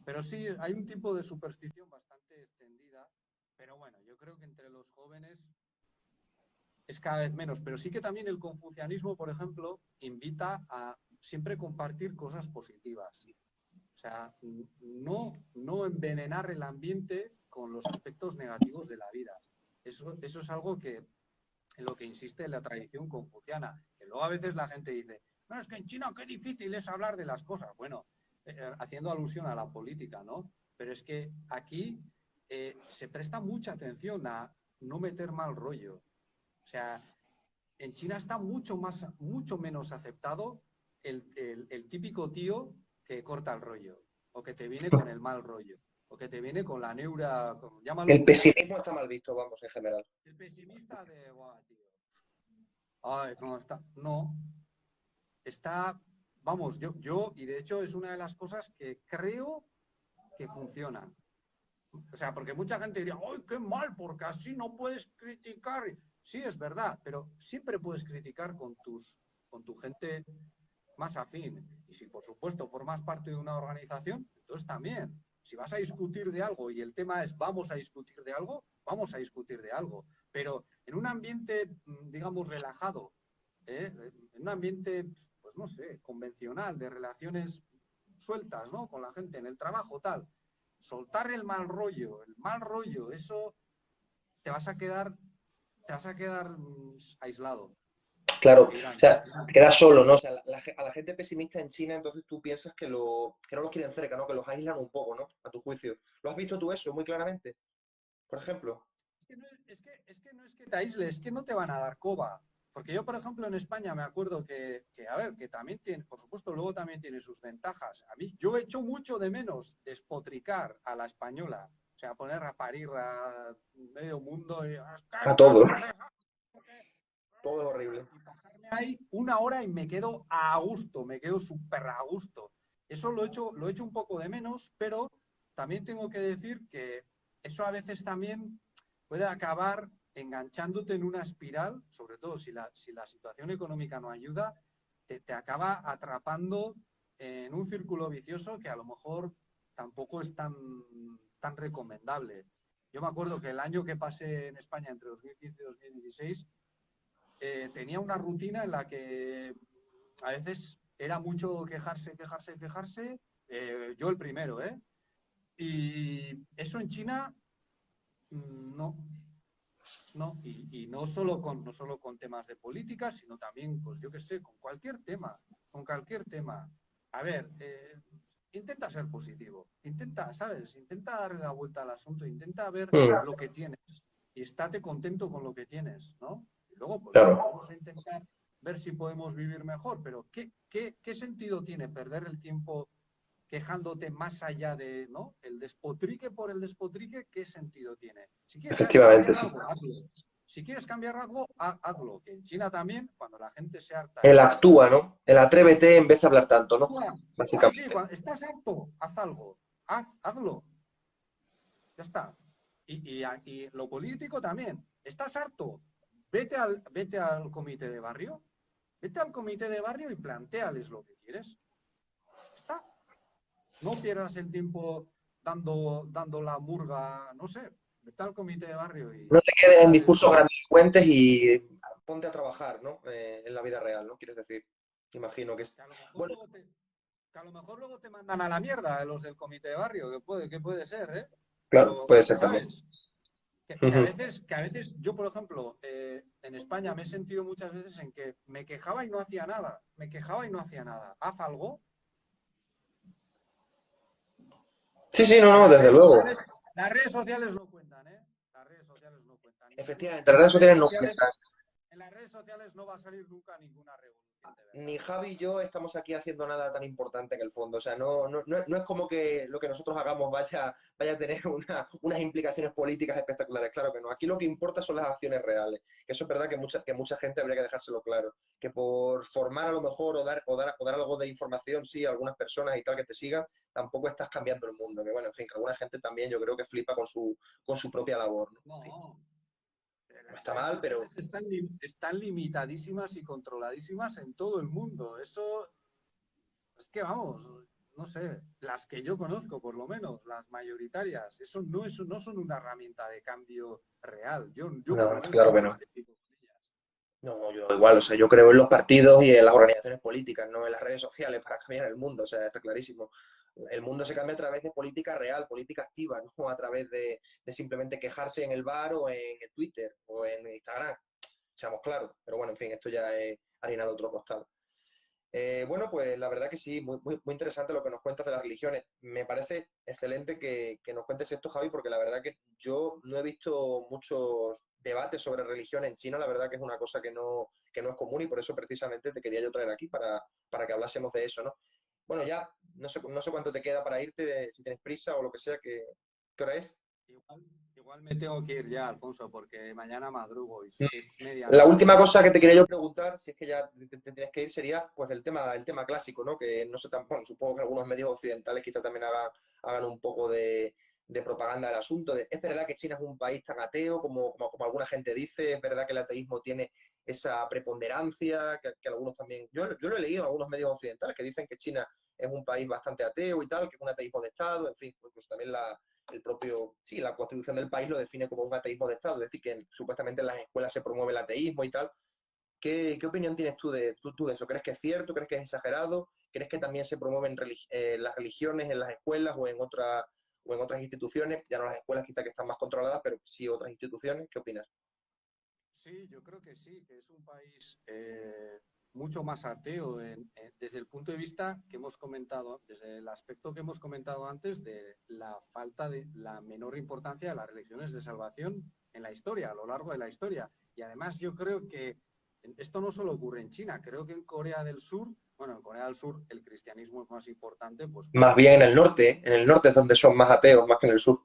pero sí hay un tipo de superstición bastante extendida, pero bueno, yo creo que entre los jóvenes es cada vez menos, pero sí que también el confucianismo, por ejemplo, invita a siempre compartir cosas positivas. O sea, no envenenar el ambiente con los aspectos negativos de la vida. Eso es algo que en lo que insiste la tradición confuciana. Que luego a veces la gente dice, no, es que en China qué difícil es hablar de las cosas. Bueno, haciendo alusión a la política, ¿no? Pero es que aquí se presta mucha atención a no meter mal rollo. O sea, en China está mucho menos aceptado el típico tío que corta el rollo, o que te viene con el mal rollo, o que te viene con la neura, llámalo El como quieras. pesimismo está mal visto, vamos, en general. El pesimista de, guau, tío, ay, ¿cómo está? No, está, vamos, y de hecho es una de las cosas que creo que funcionan. O sea, porque mucha gente diría, ¡ay, qué mal! Porque así no puedes criticar. Sí, es verdad, pero siempre puedes criticar con tu gente más afín. Y si, por supuesto, formas parte de una organización, entonces también. Si vas a discutir de algo y el tema es vamos a discutir de algo, vamos a discutir de algo. Pero en un ambiente, digamos, relajado, en un ambiente, pues no sé, convencional, de relaciones sueltas, ¿no? Con la gente en el trabajo, tal. Soltar el mal rollo, eso te vas a quedar, te vas a quedar aislado. Claro, Te o dirán, sea, te quedas solo, ¿no? O sea, a la gente pesimista en China, entonces tú piensas que no los quieren cerca, ¿no? Que los aíslan un poco, ¿no? A tu juicio. ¿Lo has visto tú eso muy claramente? Por ejemplo. es que no es que te aísles, es que no te van a dar coba. Porque yo, por ejemplo, en España me acuerdo a ver, que también tiene, por supuesto, luego también tiene sus ventajas. A mí, yo echo mucho de menos despotricar a la española. O sea, poner a parir a medio mundo y A todo. Todo es horrible. y pasarme ahí una hora y me quedo a gusto, me quedo súper a gusto. Eso lo he hecho un poco de menos, pero también tengo que decir que eso a veces también puede acabar enganchándote en una espiral, sobre todo si la situación económica no ayuda, te acaba atrapando en un círculo vicioso que a lo mejor tampoco es tan recomendable. Yo me acuerdo que el año que pasé en España entre 2015 y 2016 tenía una rutina en la que a veces era mucho quejarse, yo el primero, ¿eh? Y eso en China no, no, y no solo con temas de política, sino también, pues yo qué sé, con cualquier tema. A ver, intenta ser positivo, intenta, ¿sabes? Intenta darle la vuelta al asunto, intenta ver Hmm. lo que tienes. y estate contento con lo que tienes, ¿no? Y luego, pues Claro. vamos a intentar ver si podemos vivir mejor, pero ¿qué sentido tiene perder el tiempo quejándote más allá de, ¿no? El despotrique por el despotrique, ¿qué sentido tiene? Si quieres Efectivamente, cambiar sí. algo, hazlo. Si quieres cambiar algo, hazlo. Que en China también, cuando la gente se harta El actúa, ¿no? El atrévete en vez de hablar tanto, ¿no? sí, sí, Básicamente. cuando estás harto, haz algo. Hazlo. Ya está. Y lo político también. ¿Estás harto? Vete al comité de barrio. Vete al comité de barrio y plantéales lo que quieres. Está. No pierdas el tiempo dando la murga, no sé. Vete al comité de barrio No y te quedes en plantéales. discursos grandilocuentes y ponte a trabajar, ¿no? En la vida real, ¿no? Quieres decir. Imagino que es. Que a lo mejor Bueno, luego que a lo mejor luego te mandan a la mierda los del comité de barrio, que puede ser, ¿eh? claro, Pero, puede ser también. ¿sabes? Ujú. Que a veces, yo por ejemplo, en España me he sentido muchas veces en que me quejaba y no hacía nada. Me quejaba y no hacía nada. Haz algo. Sí, sí, no, Y no, desde luego. las redes sociales no cuentan, ¿eh? Las redes sociales no cuentan. Efectivamente, las redes sociales no cuentan. En las redes sociales no va a salir nunca ninguna revolución de verdad. Ni Javi y yo estamos aquí haciendo nada tan importante en el fondo. O sea, no es como que lo que nosotros hagamos vaya a tener unas implicaciones políticas espectaculares. Claro que no. Aquí lo que importa son las acciones reales. Que eso es verdad que mucha gente habría que dejárselo claro. Que por formar a lo mejor o dar algo de información, sí, a algunas personas y tal que te sigan, tampoco estás cambiando el mundo. Que bueno, en fin, que alguna gente también yo creo que flipa con su propia labor, ¿no? En fin, No, no las está redes mal, pero sociales están limitadísimas y controladísimas en todo el mundo. Eso es que vamos, no sé, las que yo conozco por lo menos, las mayoritarias, eso no son una herramienta de cambio real. Yo por no, lo menos claro soy que no. escéptico con ellas. No, yo igual, o sea, yo creo en los partidos y en las organizaciones políticas, no en las redes sociales para cambiar el mundo, o sea, está clarísimo. El mundo se cambia a través de política real, política activa, no a través de simplemente quejarse en el bar o en Twitter o en Instagram, seamos claros. Pero bueno, en fin, esto ya es harina de otro costal. Bueno, pues la verdad que sí, muy interesante lo que nos cuentas de las religiones. Me parece excelente que nos cuentes esto, Javi, porque la verdad que yo no he visto muchos debates sobre religión en China, la verdad que es una cosa que no es común y por eso precisamente te quería yo traer aquí para que hablásemos de eso, ¿no? Bueno, ya no sé cuánto te queda para irte, si tienes prisa o lo que sea, ¿qué hora es? Igual me tengo que ir ya, Alfonso, porque mañana madrugo y es La medianoche. última cosa que te quería yo preguntar, si es que ya te tienes que ir, sería pues el tema clásico, ¿no? Que no sé tampoco, supongo que algunos medios occidentales quizá también hagan un poco de propaganda del asunto. ¿Es verdad que China es un país tan ateo como alguna gente dice? ¿Es verdad que el ateísmo tiene esa preponderancia? Que algunos también. Yo lo he leído en algunos medios occidentales que dicen que China es un país bastante ateo y tal, que es un ateísmo de Estado, en fin, pues también la constitución del país lo define como un ateísmo de Estado, es decir, que supuestamente en las escuelas se promueve el ateísmo y tal. ¿Qué opinión tienes tú de eso? ¿Crees que es cierto? ¿Crees que es exagerado? ¿Crees que también se promueven las religiones en las escuelas o en otras instituciones? Ya no las escuelas quizá que están más controladas, pero sí otras instituciones. ¿Qué opinas? Sí, yo creo que sí, que es un país mucho más ateo desde el punto de vista que hemos comentado, desde el aspecto que hemos comentado antes de la falta de la menor importancia de las religiones de salvación en la historia, a lo largo de la historia. Y además yo creo que esto no solo ocurre en China, creo que en Corea del Sur, bueno, en Corea del Sur el cristianismo es más importante, pues Más bien en el norte, ¿eh? En el norte es donde son más ateos, más que en el sur.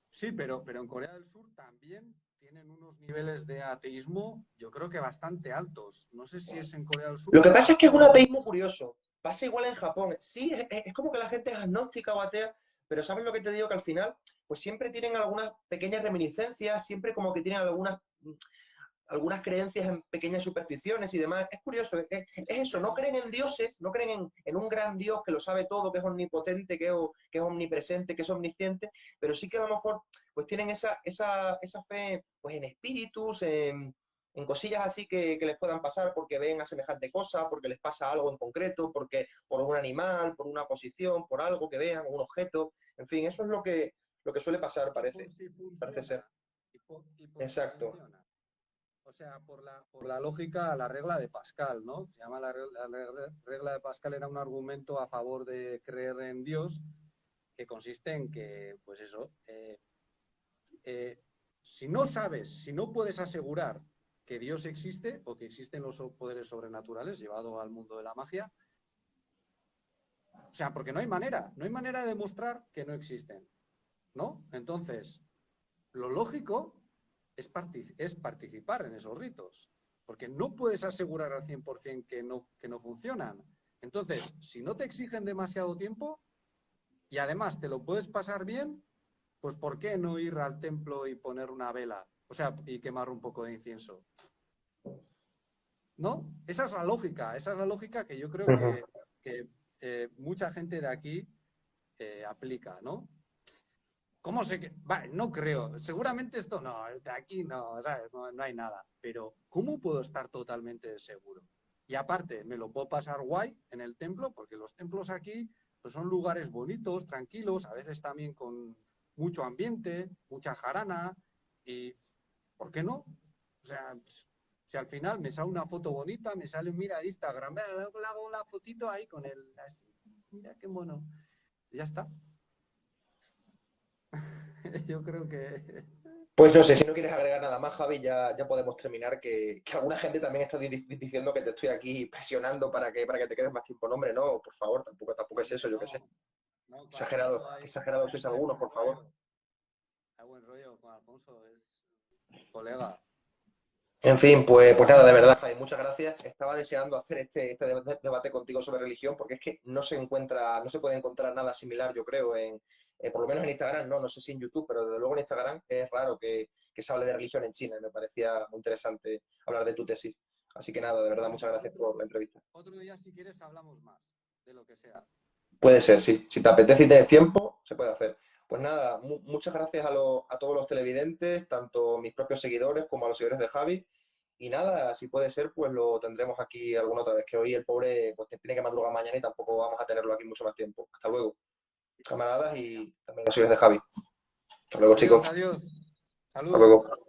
sí, pero en Corea del Sur también tienen unos niveles de ateísmo, yo creo que bastante altos. No sé si es en Corea del Sur Lo o que en pasa es que es un Japón. ateísmo curioso. Pasa igual en Japón. Sí, es como que la gente es agnóstica o atea, pero ¿sabes lo que te digo? Que al final, pues siempre tienen algunas pequeñas reminiscencias, siempre como que tienen algunas creencias en pequeñas supersticiones y demás. Es curioso, es eso, no creen en dioses, no creen en un gran Dios que lo sabe todo, que es omnipotente, que es omnipresente, que es omnisciente, pero sí que a lo mejor pues tienen esa fe pues en espíritus, en cosillas así que les puedan pasar porque ven a semejante cosa, porque les pasa algo en concreto, porque por un animal, por una posición, por algo que vean, un objeto, en fin, eso es lo que suele pasar, Y por parece, si parece ser. funciona. Y por si Exacto. funciona. O sea, por la lógica, la regla de Pascal, ¿no? Se llama regla de Pascal, era un argumento a favor de creer en Dios, que consiste en que, pues eso, si no sabes, si no puedes asegurar que Dios existe o que existen los poderes sobrenaturales llevado al mundo de la magia, o sea, porque no hay manera de demostrar que no existen, ¿no? Entonces, lo lógico es participar en esos ritos, porque no puedes asegurar al 100% que no funcionan. Entonces, si no te exigen demasiado tiempo y además te lo puedes pasar bien, pues ¿por qué no ir al templo y poner una vela? O sea, y quemar un poco de incienso. ¿No? Esa es la lógica que yo creo que mucha gente de aquí aplica, ¿no? ¿Cómo sé que? Vale, no creo. Seguramente esto no, de aquí no, ¿sabes? No hay nada. Pero ¿cómo puedo estar totalmente seguro? Y aparte, me lo puedo pasar guay en el templo, porque los templos aquí pues son lugares bonitos, tranquilos, a veces también con mucho ambiente, mucha jarana. Y ¿por qué no? O sea, si al final me sale una foto bonita, me sale, mira, Instagram, le hago una fotito ahí con el, así, mira qué mono. Y ya está. Yo creo que... Pues no sé, si no quieres agregar nada más, Javi, ya podemos terminar, que alguna gente también está diciendo que te estoy aquí presionando para que te quedes más tiempo. No, hombre, no, por favor, tampoco es eso, yo qué sé. No, con Exagerado, Alfonso exagerado sois hay algunos, buen por favor. rollo. Hay buen rollo con Alfonso, es colega. En fin, pues nada, de verdad, Javi, muchas gracias. Estaba deseando hacer este debate contigo sobre religión, porque es que no se puede encontrar nada similar, yo creo, por lo menos en Instagram, no sé si en YouTube, pero desde luego en Instagram es raro que se hable de religión en China, y me parecía muy interesante hablar de tu tesis. Así que nada, de verdad, muchas gracias por la entrevista. Otro día, si quieres, hablamos más de lo que sea. Puede ser, sí. Si te apetece y tienes tiempo, se puede hacer. Pues nada, muchas gracias a todos los televidentes, tanto mis propios seguidores como a los seguidores de Javi. Y nada, si puede ser, pues lo tendremos aquí alguna otra vez, que hoy el pobre pues tiene que madrugar mañana y tampoco vamos a tenerlo aquí mucho más tiempo. Hasta luego, camaradas y también los seguidores de Javi. Hasta luego, Adiós, chicos. adiós. Hasta luego. Saludos.